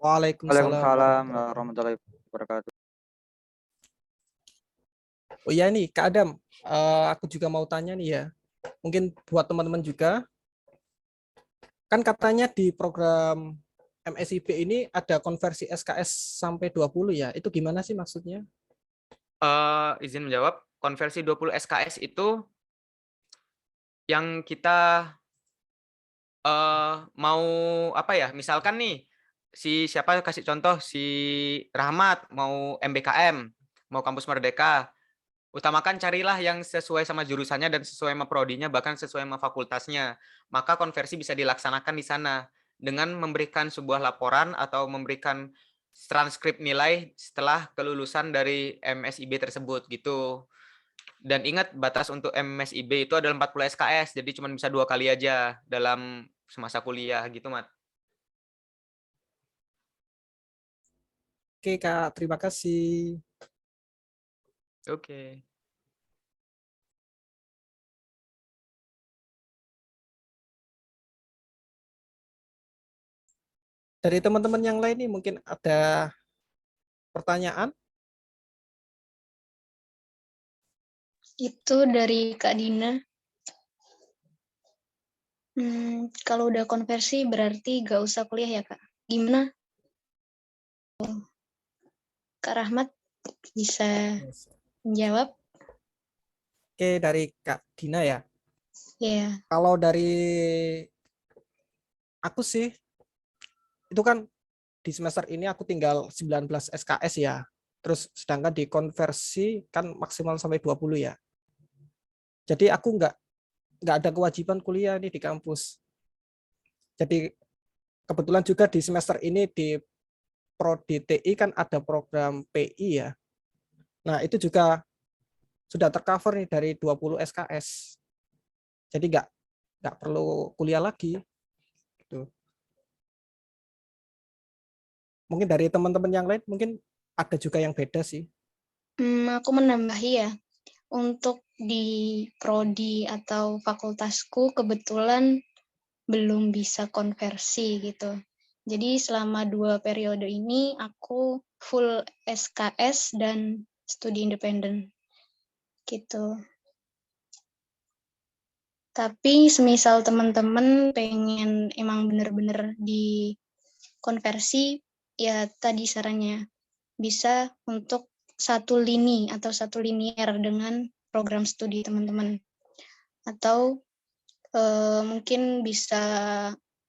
S1: Waalaikumsalam
S6: Waalaikumsalam
S1: warahmatullahi
S6: warahmatullahi wabarakatuh.
S1: wabarakatuh. Oh iya nih, Kak Adam, aku juga mau tanya nih ya. Mungkin buat teman-teman juga, kan katanya di program MSIB ini ada konversi SKS sampai 20 ya. Itu gimana sih maksudnya?
S3: Izin menjawab, konversi 20 SKS itu yang kita mau apa ya? Misalkan nih siapa kasih contoh, si Rahmat mau MBKM, mau kampus Merdeka. Utamakan carilah yang sesuai sama jurusannya dan sesuai sama prodinya, bahkan sesuai sama fakultasnya. Maka konversi bisa dilaksanakan di sana dengan memberikan sebuah laporan atau memberikan transkrip nilai setelah kelulusan dari MSIB tersebut gitu. Dan ingat batas untuk MSIB itu adalah 40 SKS, jadi cuma bisa 2 kali aja dalam semasa kuliah gitu, Mat.
S1: Oke, Kak, terima kasih.
S3: Oke.
S1: Dari teman-teman yang lain nih mungkin ada pertanyaan?
S5: Itu dari Kak Dina. Kalau udah konversi berarti gak usah kuliah ya, Kak? Gimana? Kak Rahmat bisa menjawab?
S1: Oke, dari Kak Dina ya.
S5: Ya,
S1: Kalau dari aku sih, itu kan di semester ini aku tinggal 19 SKS ya. Terus sedangkan di konversi kan maksimal sampai 20 ya. Jadi aku nggak ada kewajiban kuliah nih di kampus. Jadi kebetulan juga di semester ini di Prodi TI kan ada program PI ya. Nah, itu juga sudah tercover nih dari 20 SKS. Jadi nggak perlu kuliah lagi. Gitu. Mungkin dari teman-teman yang lain mungkin ada juga yang beda sih.
S5: aku menambahi ya. Untuk di prodi atau fakultasku kebetulan belum bisa konversi gitu. Jadi selama 2 periode ini aku full SKS dan studi independen gitu. Tapi semisal teman-teman pengen emang bener-bener di konversi, ya tadi sarannya bisa untuk satu lini atau satu linier dengan program studi teman-teman. Atau mungkin bisa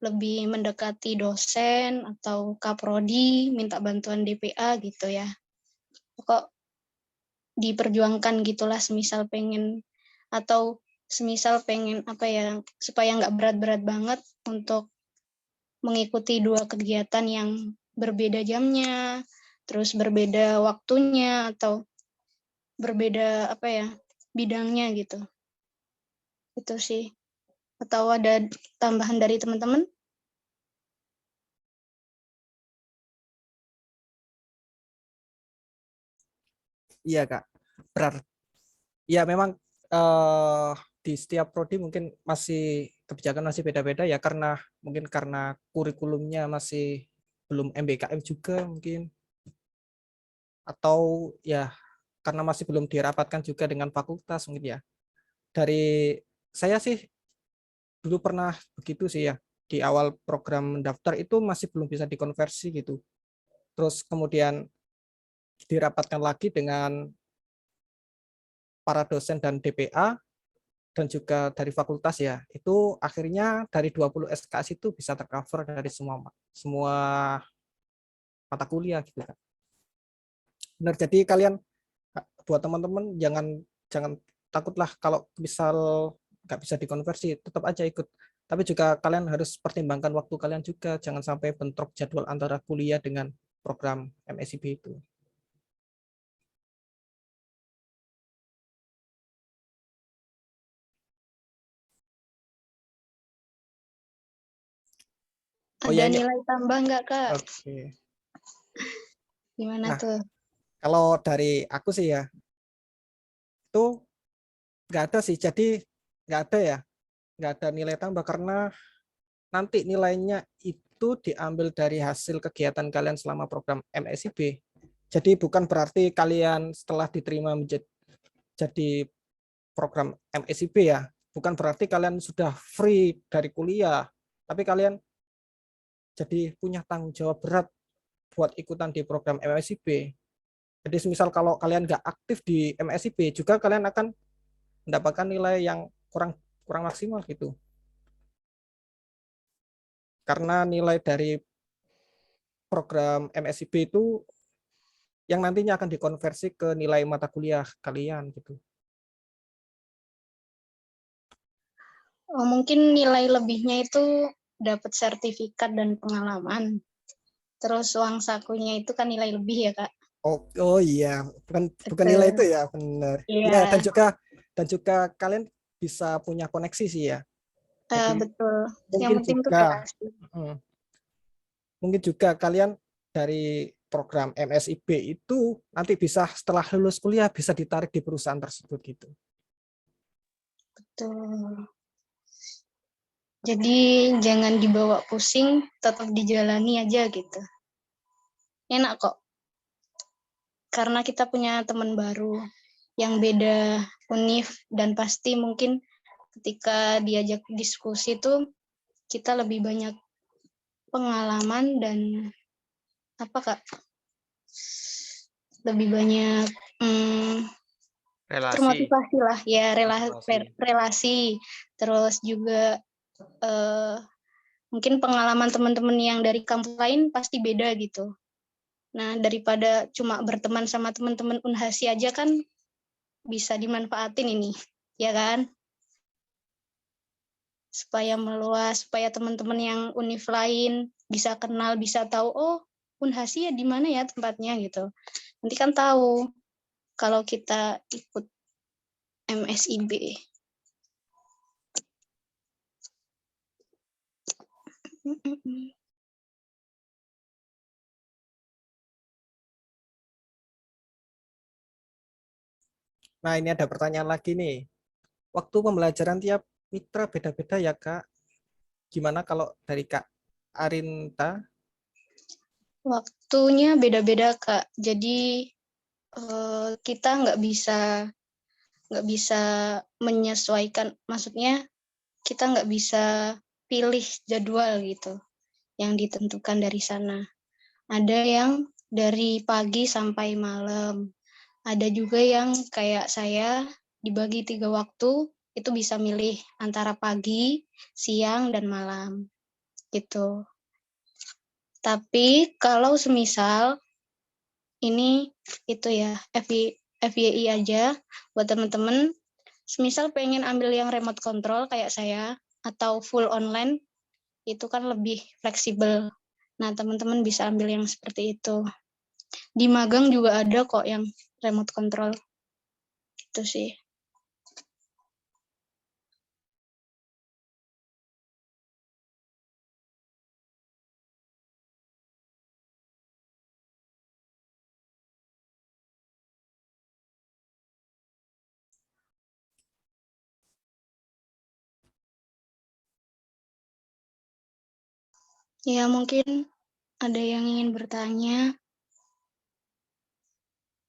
S5: lebih mendekati dosen atau kaprodi, minta bantuan DPA gitu ya. Pokok diperjuangkan gitulah semisal pengen, atau semisal pengen apa ya, supaya nggak berat-berat banget untuk mengikuti 2 kegiatan yang berbeda jamnya, terus berbeda waktunya, atau berbeda apa ya, bidangnya gitu. Itu sih. Atau ada tambahan dari teman-teman?
S1: Iya, Kak. Ya memang di setiap prodi mungkin masih kebijakan masih beda-beda ya mungkin karena kurikulumnya masih belum MBKM juga mungkin, atau ya karena masih belum dirapatkan juga dengan fakultas mungkin ya. dari saya sih dulu pernah begitu sih ya. Di awal program mendaftar itu masih belum bisa dikonversi gitu. Terus kemudian dirapatkan lagi dengan para dosen dan DPA dan juga dari fakultas ya. Itu akhirnya dari 20 SKS itu bisa tercover dari semua mata kuliah gitu kan. Benar, jadi kalian buat teman-teman jangan jangan takutlah kalau misal nggak bisa dikonversi, tetap aja ikut. Tapi juga kalian harus pertimbangkan waktu kalian juga, jangan sampai bentrok jadwal antara kuliah dengan program MSIB itu. Oh
S5: Ada
S1: iya, iya.
S5: nilai tambah nggak, Kak?
S1: Oke.
S5: Gimana
S1: Nah,
S5: tuh?
S1: kalau dari aku sih ya, itu nggak ada sih. Jadi nggak ada ya, nggak ada nilai tambah karena nanti nilainya itu diambil dari hasil kegiatan kalian selama program MSIB. Jadi bukan berarti kalian setelah diterima jadi program MSIB ya, bukan berarti kalian sudah free dari kuliah, tapi kalian jadi punya tanggung jawab berat buat ikutan di program MSIB. Jadi misal kalau kalian nggak aktif di MSIB juga kalian akan mendapatkan nilai yang kurang kurang maksimal gitu. Karena nilai dari program MSIB itu yang nantinya akan dikonversi ke nilai mata kuliah kalian gitu.
S5: Oh, mungkin nilai lebihnya itu dapat sertifikat dan pengalaman. Terus uang sakunya itu kan nilai lebih ya, Kak?
S1: Oh, oh iya, bukan nilai itu
S5: Betul.
S1: ya, benar. Ya,
S5: Iya,
S1: dan juga kalian bisa punya koneksi sih ya. Jadi
S5: betul. Yang
S1: mungkin
S5: penting tuh
S1: juga
S5: relasi.
S1: hmm, mungkin juga kalian dari program MSIB itu nanti bisa setelah lulus kuliah bisa ditarik di perusahaan tersebut gitu.
S5: Betul. Jadi jangan dibawa pusing, tetap dijalani aja gitu. Enak kok. Karena kita punya teman baru yang beda univ dan pasti mungkin ketika diajak diskusi tuh kita lebih banyak pengalaman dan apa Kak? Lebih banyak
S3: Relasi.
S5: termotivasi lah ya
S3: Motivasi.
S5: relasi. Terus juga mungkin pengalaman teman-teman yang dari kampus lain pasti beda gitu. Nah, daripada cuma berteman sama teman-teman Unhasi aja kan bisa dimanfaatin ini, ya kan? Supaya meluas, supaya teman-teman yang univ lain bisa kenal, bisa tahu, oh Unhasi ya di mana ya tempatnya gitu. Nanti kan tahu kalau kita ikut MSIB.
S1: Nah, ini ada pertanyaan lagi nih. Waktu pembelajaran tiap mitra beda-beda ya, Kak? Gimana kalau dari Kak Arinta?
S5: Waktunya beda-beda Kak. Jadi kita nggak bisa menyesuaikan. Maksudnya kita nggak bisa pilih jadwal gitu yang ditentukan dari sana. Ada yang dari pagi sampai malam. Ada juga yang kayak saya dibagi 3 waktu, itu bisa milih antara pagi, siang, dan malam. Gitu. Tapi kalau semisal ini itu ya FYI aja buat teman-teman, semisal pengen ambil yang remote control kayak saya atau full online, itu kan lebih fleksibel. Nah, teman-teman bisa ambil yang seperti itu. Di magang juga ada kok yang remote control. Itu sih. Ya, mungkin ada yang ingin bertanya.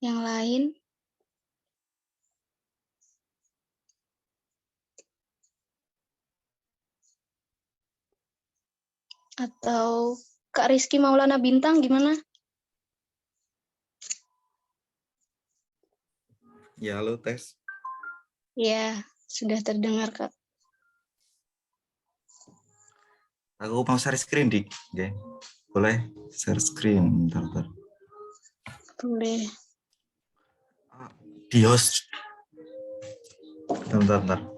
S5: Yang lain? Atau Kak Rizky Maulana Bintang gimana?
S8: Ya, halo tes.
S5: Ya, sudah terdengar Kak.
S8: Aku mau share screen, Dik. Oke. Boleh share screen. Bentar.
S5: Boleh.
S8: Di host. Bentar.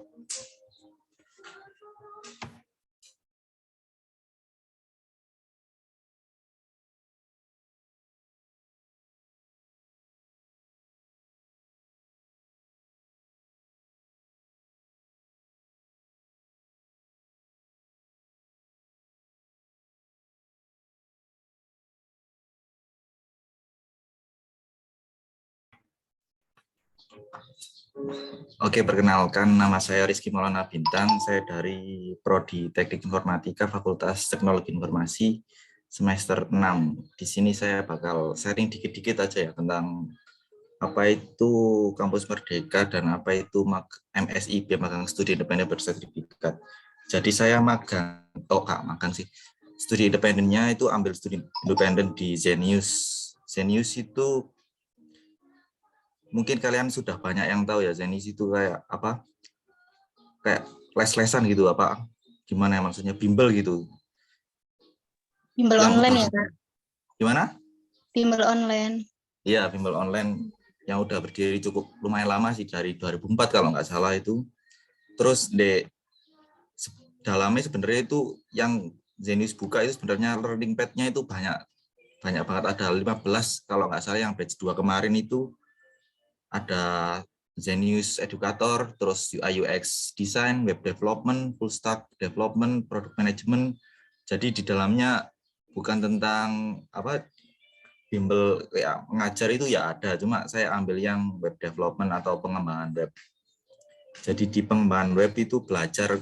S8: Oke, perkenalkan nama saya Rizky Maulana Bintang. Saya dari Prodi Teknik Informatika Fakultas Teknologi Informasi semester 6. Di sini saya bakal sharing dikit-dikit aja ya tentang apa itu Kampus Merdeka dan apa itu MSIB, Magang Studi Independen Bersertifikat. Jadi saya magang sih. Studi independennya itu ambil studi independen di Zenius. Zenius itu mungkin kalian sudah banyak yang tahu ya, Zenius itu kayak apa? Kayak les-lesan gitu apa? Gimana ya maksudnya, bimbel gitu.
S5: Bimbel
S8: Yang
S5: online
S8: udah,
S5: ya Kak?
S8: gimana?
S5: Bimbel online.
S8: Iya, bimbel online yang udah berdiri cukup lumayan lama sih, dari 2004 kalau nggak salah itu. Terus dalamnya sebenarnya itu yang Zenius buka itu sebenarnya learning pad-nya itu banyak banget, ada 15 kalau nggak salah. Yang batch 2 kemarin itu ada Zenius Educator, terus UI UX Design, Web Development, Full Stack Development, Product Management. Jadi di dalamnya bukan tentang apa bimbel ya mengajar itu ya ada, cuma saya ambil yang Web Development atau pengembangan web. Jadi di pengembangan web itu belajar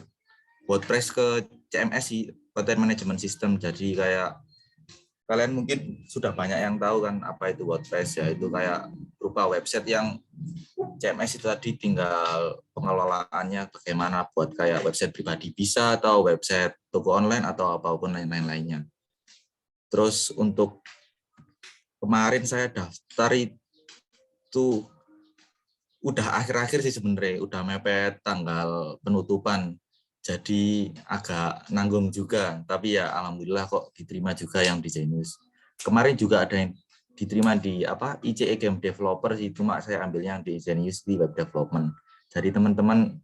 S8: WordPress ke CMS sih, Content Management System. Jadi kayak kalian mungkin sudah banyak yang tahu kan apa itu WordPress ya, itu kayak berupa website yang CMS itu tadi tinggal pengelolaannya bagaimana, buat kayak website pribadi bisa, atau website toko online atau apapun lainnya. Terus untuk kemarin saya daftar itu udah akhir-akhir sih sebenarnya, udah mepet tanggal penutupan. Jadi agak nanggung juga, tapi ya alhamdulillah kok diterima juga yang di Zenius. Kemarin juga ada yang diterima di ICE Game Developer sih, cuma saya ambilnya di Zenius di Web Development. Jadi teman-teman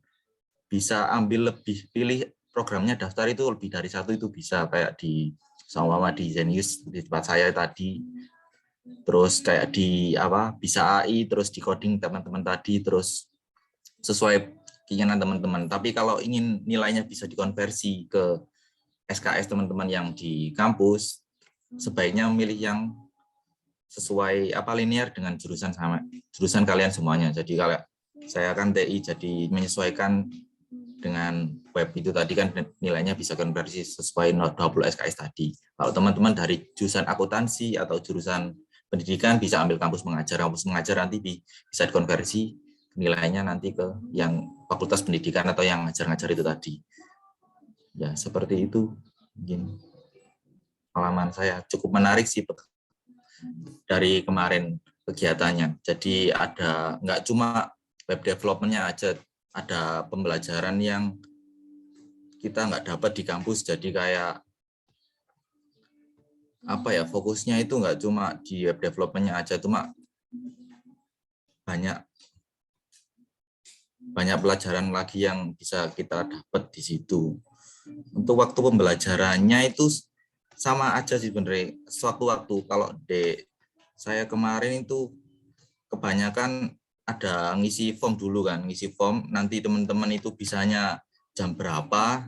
S8: bisa ambil pilih programnya, daftar itu lebih dari satu itu bisa, kayak di sama di Zenius di tempat saya tadi. Terus kayak di bisa AI, terus di coding teman-teman tadi, terus sesuai keinginan teman-teman. Tapi kalau ingin nilainya bisa dikonversi ke SKS teman-teman yang di kampus, sebaiknya memilih yang sesuai linear dengan jurusan kalian semuanya. Jadi kalau saya kan TI, jadi menyesuaikan dengan web itu tadi kan nilainya bisa konversi sesuai 20 SKS tadi. Kalau teman-teman dari jurusan akuntansi atau jurusan pendidikan bisa ambil kampus mengajar nanti bisa dikonversi nilainya nanti ke yang fakultas pendidikan atau yang ngajar-ngajar itu tadi. Ya, seperti itu. Mungkin pengalaman saya cukup menarik sih dari kemarin kegiatannya. Jadi ada nggak cuma web development-nya aja, ada pembelajaran yang kita nggak dapat di kampus. Jadi kayak fokusnya itu nggak cuma di web development-nya aja, cuma banyak pelajaran lagi yang bisa kita dapat di situ. Untuk waktu pembelajarannya itu sama aja sih sebenarnya. Sewaktu-waktu kalau saya kemarin itu kebanyakan ada ngisi form dulu kan, ngisi form nanti teman-teman itu bisanya jam berapa.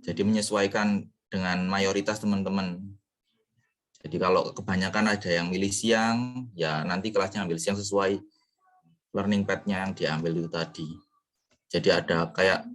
S8: Jadi menyesuaikan dengan mayoritas teman-teman. Jadi kalau kebanyakan ada yang milih siang, ya nanti kelasnya ambil siang sesuai learning pad-nya yang diambil itu tadi. Jadi ada kayak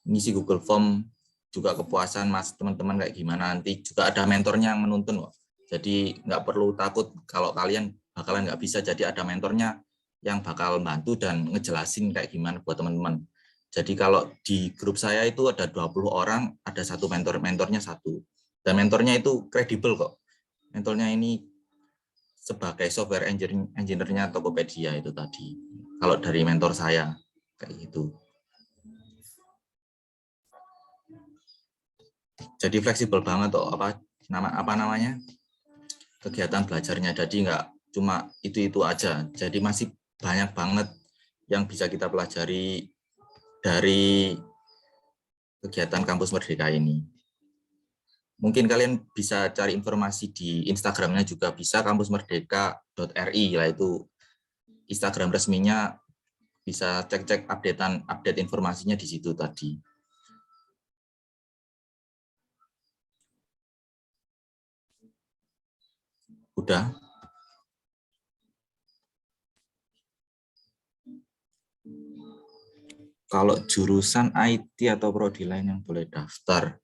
S8: ngisi Google Form, juga kepuasan mas teman-teman kayak gimana, nanti juga ada mentornya yang menuntun. Jadi nggak perlu takut kalau kalian bakalan nggak bisa, jadi ada mentornya yang bakal bantu dan ngejelasin kayak gimana buat teman-teman. Jadi kalau di grup saya itu ada 20 orang, ada satu mentornya satu. Dan mentornya itu kredibel kok. Mentornya ini sebagai software engineer-nya Tokopedia itu tadi. Kalau dari mentor saya kayak gitu. Jadi fleksibel banget kok apa namanya? Kegiatan belajarnya. Jadi nggak cuma itu aja. Jadi masih banyak banget yang bisa kita pelajari dari kegiatan Kampus Merdeka ini. Mungkin kalian bisa cari informasi di Instagramnya juga bisa, kampusmerdeka.ri, lah itu Instagram resminya, bisa cek-cek update informasinya di situ tadi. Udah. Kalau jurusan IT atau prodi lain yang boleh daftar,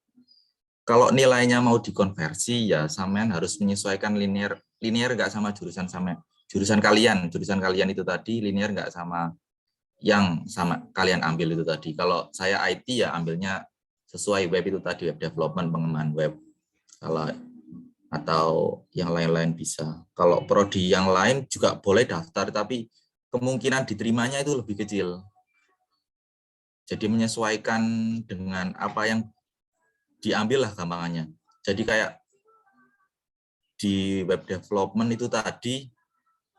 S8: kalau nilainya mau dikonversi ya sampean harus menyesuaikan linear nggak sama jurusan kalian itu tadi, linear nggak sama yang sama kalian ambil itu tadi. Kalau saya IT ya ambilnya sesuai web itu tadi, web development, pengembangan web. Kalau atau yang lain-lain bisa. Kalau prodi yang lain juga boleh daftar, tapi kemungkinan diterimanya itu lebih kecil. Jadi menyesuaikan dengan apa yang diambil lah gampangannya. Jadi kayak di web development itu tadi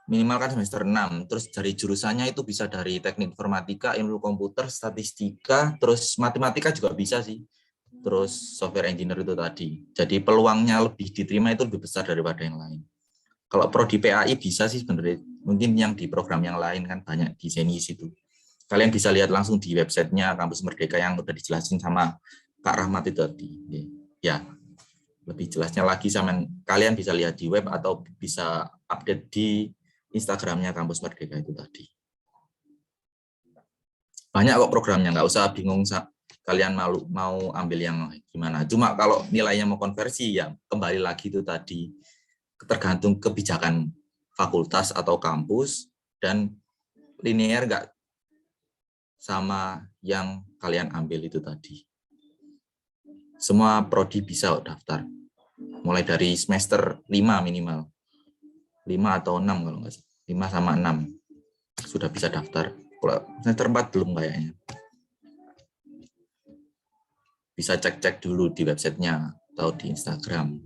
S8: minimal kan semester 6, terus dari jurusannya itu bisa dari teknik informatika, ilmu komputer, statistika, terus matematika juga bisa sih. Terus software engineer itu tadi. Jadi peluangnya lebih diterima itu lebih besar daripada yang lain. Kalau prodi PAI bisa sih sebenarnya, mungkin yang di program yang lain kan banyak di Zenius itu. Kalian bisa lihat langsung di websitenya Kampus Merdeka yang udah dijelasin sama Kak Rahmat itu tadi. Ya, lebih jelasnya lagi sama kalian bisa lihat di web atau bisa update di Instagramnya Kampus Merdeka itu tadi. Banyak kok programnya, nggak usah bingung kalian mau ambil yang gimana. Cuma kalau nilainya mau konversi ya kembali lagi itu tadi, tergantung kebijakan fakultas atau kampus dan linear nggak sama yang kalian ambil itu tadi. Semua prodi bisa daftar. Mulai dari semester 5 minimal. 5 atau 6 kalau nggak salah. 5 sama 6 sudah bisa daftar. Kalau semester 4 belum kayaknya. Bisa cek-cek dulu di websitenya atau di Instagram.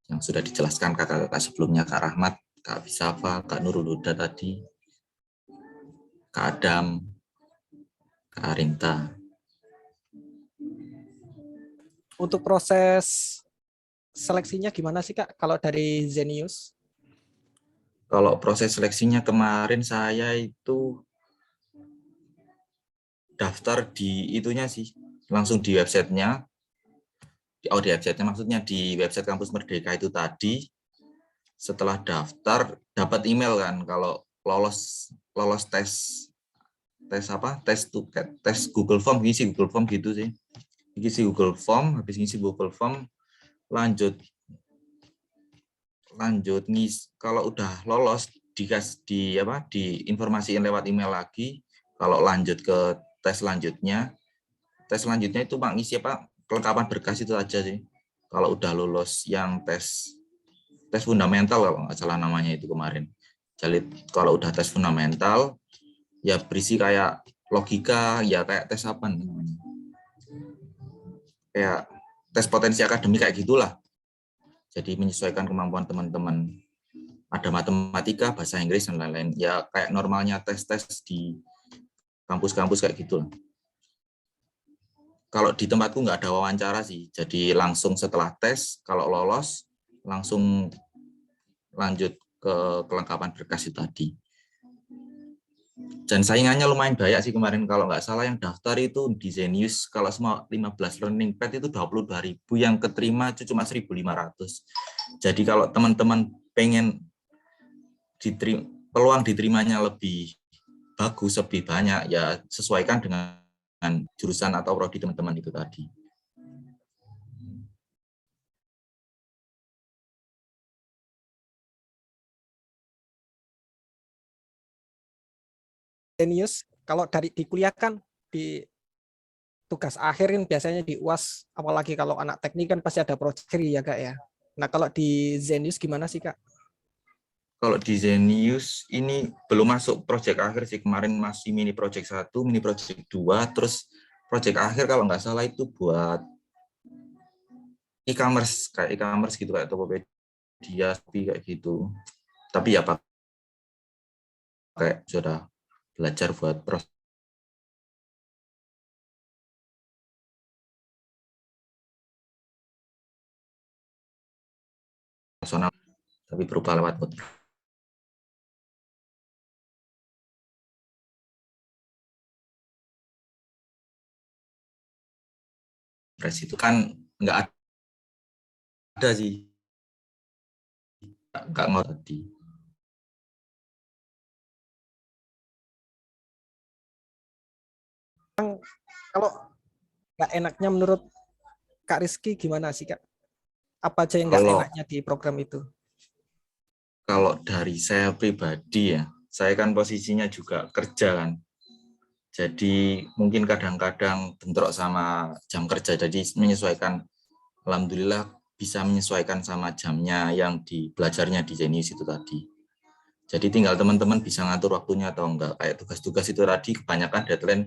S8: Yang sudah dijelaskan kakak-kakak sebelumnya, Kak Rahmat, Kak Bisafa, Kak Nurul Huda tadi, Kak Adam, Kak Arinta.
S1: Untuk proses seleksinya gimana sih Kak kalau dari Zenius?
S8: Kalau proses seleksinya kemarin saya itu daftar di itunya sih, langsung di websitenya. Di websitenya maksudnya di website Kampus Merdeka itu tadi. Setelah daftar dapat email kan kalau lolos tes Google Form, ngisi Google Form gitu sih. Ngisi Google Form, habis ngisi Google Form lanjut kalau udah lolos diinformasiin lewat email lagi kalau lanjut ke tes selanjutnya. Tes selanjutnya itu Pak ngisi kelengkapan berkas itu aja sih. Kalau udah lulus yang tes fundamental kalau nggak salah namanya itu kemarin. Jadi kalau udah tes fundamental ya berisi kayak logika, ya kayak tes apa namanya? Kayak tes potensi akademik kayak gitulah. Jadi menyesuaikan kemampuan teman-teman. Ada matematika, bahasa Inggris, dan lain-lain. Ya kayak normalnya tes-tes di kampus-kampus kayak gitu. Kalau di tempatku nggak ada wawancara sih. Jadi langsung setelah tes, kalau lolos, langsung lanjut ke kelengkapan berkas itu tadi. Dan saingannya lumayan banyak sih kemarin. Kalau nggak salah yang daftar itu di Zenius, kalau semua 15 learning pad itu 22.000, yang keterima itu cuma 1.500. Jadi kalau teman-teman pengen peluang diterimanya lebih bagus, lebih banyak, ya sesuaikan dengan jurusan atau prodi teman-teman itu tadi.
S1: Zenius kalau dari di kuliah kan di tugas akhir kan biasanya di UAS, apalagi kalau anak teknik kan pasti ada project ya Kak ya. Nah kalau di Zenius gimana sih Kak?
S8: Kalau di Zenius ini belum masuk project akhir sih, kemarin masih mini project 1, mini project 2, terus project akhir kalau nggak salah itu buat e-commerce, kayak e-commerce gitu, kayak Tokopedia, Shopee kayak gitu. Tapi ya pakai sudah belajar buat personal, tapi berupa lewat WordPress itu kan nggak ada sih, nggak mau tadi.
S1: Kalau nggak enaknya menurut Kak Rizky gimana sih Kak? Apa aja yang nggak
S8: Kalau
S1: enaknya di program itu?
S8: kalau dari saya pribadi ya, saya kan posisinya juga kerja kan. Jadi mungkin kadang-kadang bentrok sama jam kerja, jadi menyesuaikan, alhamdulillah bisa menyesuaikan sama jamnya yang di belajarnya di Zenius itu tadi. Jadi tinggal teman-teman bisa ngatur waktunya atau enggak. Kayak tugas-tugas itu tadi kebanyakan deadline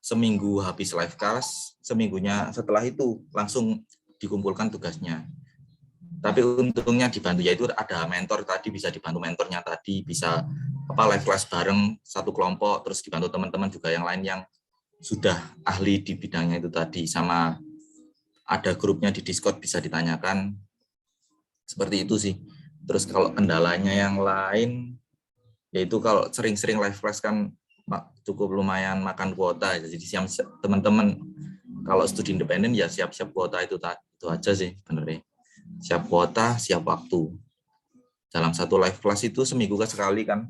S8: seminggu habis live class, seminggunya setelah itu langsung dikumpulkan tugasnya. Tapi untungnya dibantu, yaitu ada mentor tadi, bisa dibantu mentornya tadi, bisa live class bareng satu kelompok, terus dibantu teman-teman juga yang lain yang sudah ahli di bidangnya itu tadi, sama ada grupnya di Discord bisa ditanyakan, seperti itu sih. Terus kalau kendalanya yang lain, yaitu kalau sering-sering live class kan cukup lumayan makan kuota, jadi teman-teman kalau studi independen ya siap-siap kuota itu aja sih benernya. Siap kuota, siap waktu. Dalam satu live class itu seminggu sekali kan.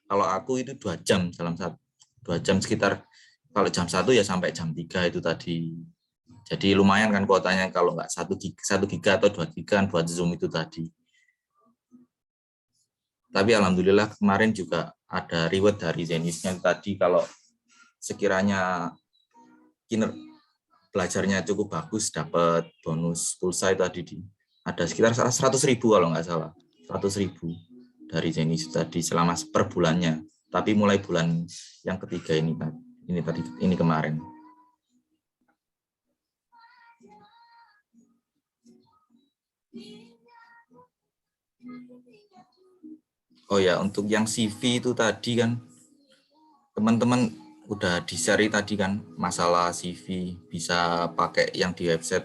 S8: Kalau aku itu 2 jam dalam 2 jam sekitar, kalau jam 1 ya sampai jam 3 itu tadi. Jadi lumayan kan kuotanya, kalau nggak 1 giga atau 2 giga buat Zoom itu tadi. Tapi alhamdulillah kemarin juga ada reward dari Zeniusnya tadi, kalau sekiranya belajarnya cukup bagus dapat bonus pulsa itu tadi ada sekitar 100.000 kalau nggak salah, 100.000 dari Zenius tadi selama per bulannya. Tapi mulai bulan yang ketiga ini kemarin. Oh ya, untuk yang CV itu tadi kan teman-teman udah di-share tadi kan, masalah CV bisa pakai yang di website,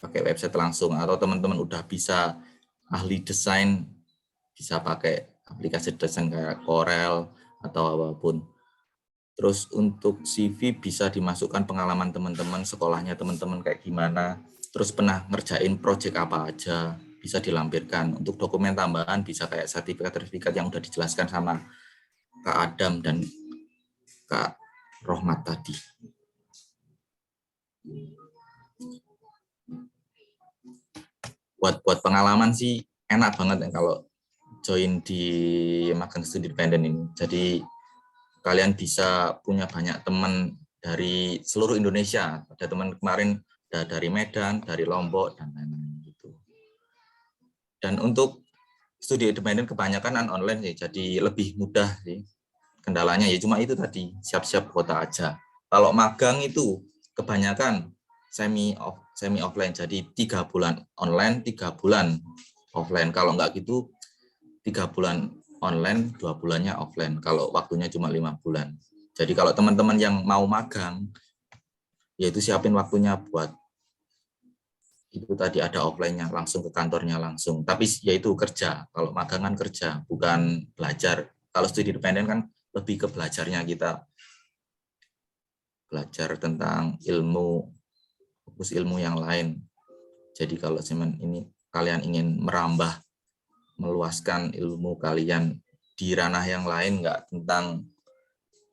S8: pakai website langsung, atau teman-teman udah bisa ahli desain, bisa pakai aplikasi desain kayak Corel atau apapun. Terus untuk CV bisa dimasukkan pengalaman teman-teman, sekolahnya teman-teman kayak gimana, terus pernah ngerjain project apa aja, bisa dilampirkan. Untuk dokumen tambahan bisa kayak sertifikat-sertifikat yang udah dijelaskan sama Kak Adam dan Kak Rohmat tadi. Buat pengalaman sih enak banget ya kalau join di magang studi independen ini. Jadi kalian bisa punya banyak teman dari seluruh Indonesia. Ada teman kemarin dari Medan, dari Lombok, dan lain-lain gitu. Dan untuk studi independen kebanyakan online sih, jadi lebih mudah sih. Kendalanya ya cuma itu tadi, siap-siap kuota aja. Kalau magang itu kebanyakan semi offline, jadi 3 bulan online, 3 bulan offline. Kalau enggak gitu 3 bulan online, 2 bulannya offline, kalau waktunya cuma 5 bulan. Jadi kalau teman-teman yang mau magang, yaitu siapin waktunya buat itu tadi, ada offline-nya, langsung ke kantornya langsung. Tapi yaitu kerja, kalau magang kan kerja, bukan belajar. Kalau studi independen kan lebih ke belajarnya, kita belajar tentang fokus ilmu yang lain. Jadi kalau ini kalian ingin merambah, meluaskan ilmu kalian di ranah yang lain, nggak tentang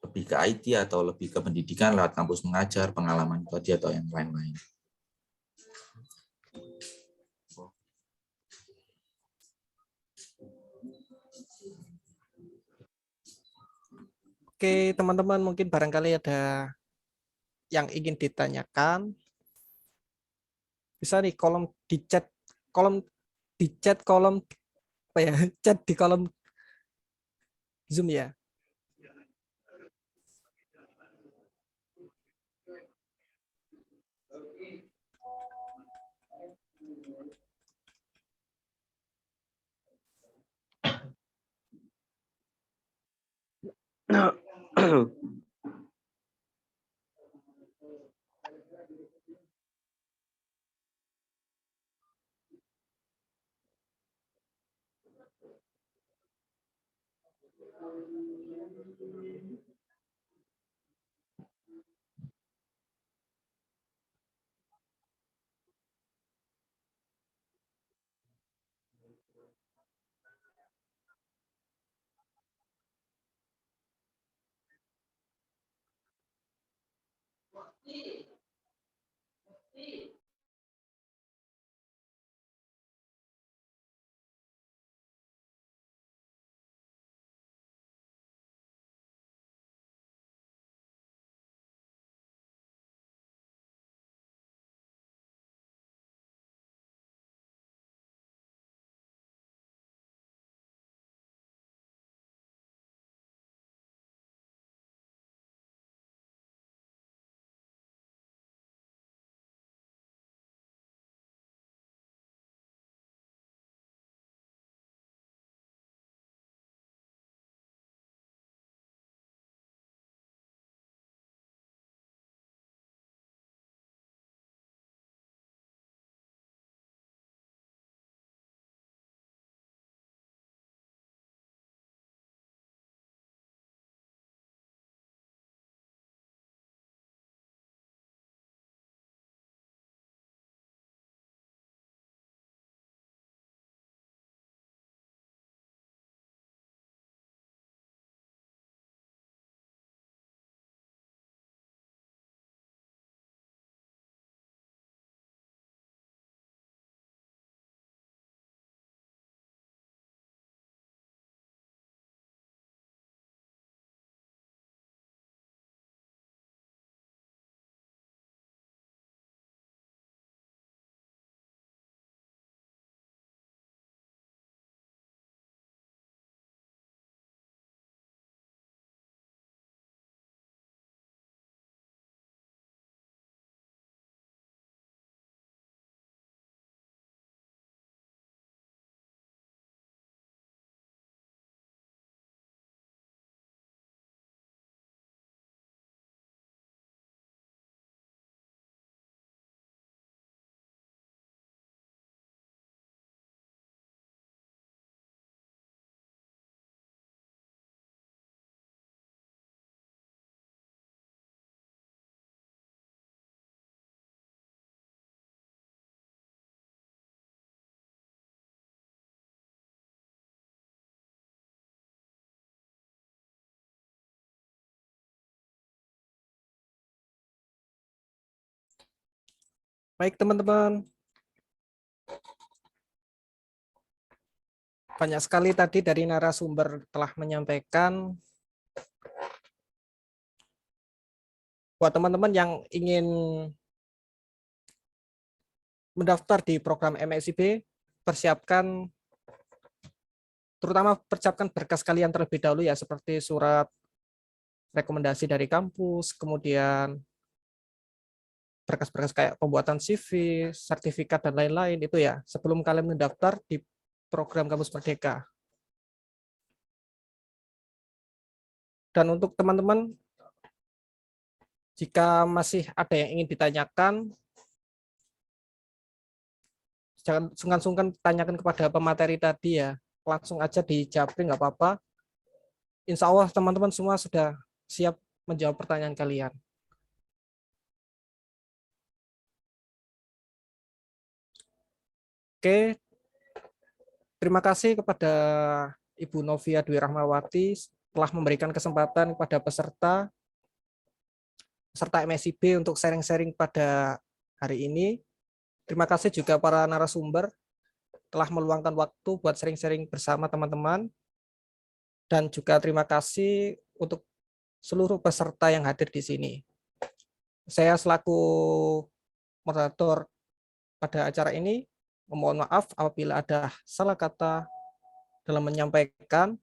S8: lebih ke IT atau lebih ke pendidikan lewat kampus mengajar, pengalaman tadi atau yang lain-lain.
S1: Oke, teman-teman, mungkin barangkali ada yang ingin ditanyakan, bisa nih kolom di chat kolom apa ya, chat di kolom Zoom ya. Baik teman-teman, banyak sekali tadi dari narasumber telah menyampaikan. Buat teman-teman yang ingin mendaftar di program MSIB, terutama persiapkan berkas kalian terlebih dahulu ya, seperti surat rekomendasi dari kampus, kemudian berkas-berkas kayak pembuatan CV, sertifikat, dan lain-lain itu ya, sebelum kalian mendaftar di program Kampus Merdeka. Dan untuk teman-teman, jika masih ada yang ingin ditanyakan, jangan sungkan-sungkan tanyakan kepada pemateri tadi ya, langsung aja dijawab, nggak apa-apa. Insya Allah teman-teman semua sudah siap menjawab pertanyaan kalian. Oke, terima kasih kepada Ibu Novia Dwi Rahmawati telah memberikan kesempatan kepada peserta MSIB untuk sharing-sharing pada hari ini. Terima kasih juga para narasumber telah meluangkan waktu buat sharing-sharing bersama teman-teman. Dan juga terima kasih untuk seluruh peserta yang hadir di sini. Saya selaku moderator pada acara ini memohon maaf apabila ada salah kata dalam menyampaikan.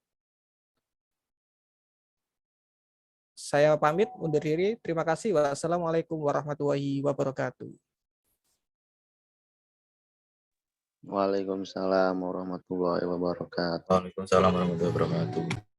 S1: Saya pamit undur diri. Terima kasih. Wassalamualaikum warahmatullahi wabarakatuh.
S9: Waalaikumsalam warahmatullahi wabarakatuh.
S8: Waalaikumsalam warahmatullahi wabarakatuh.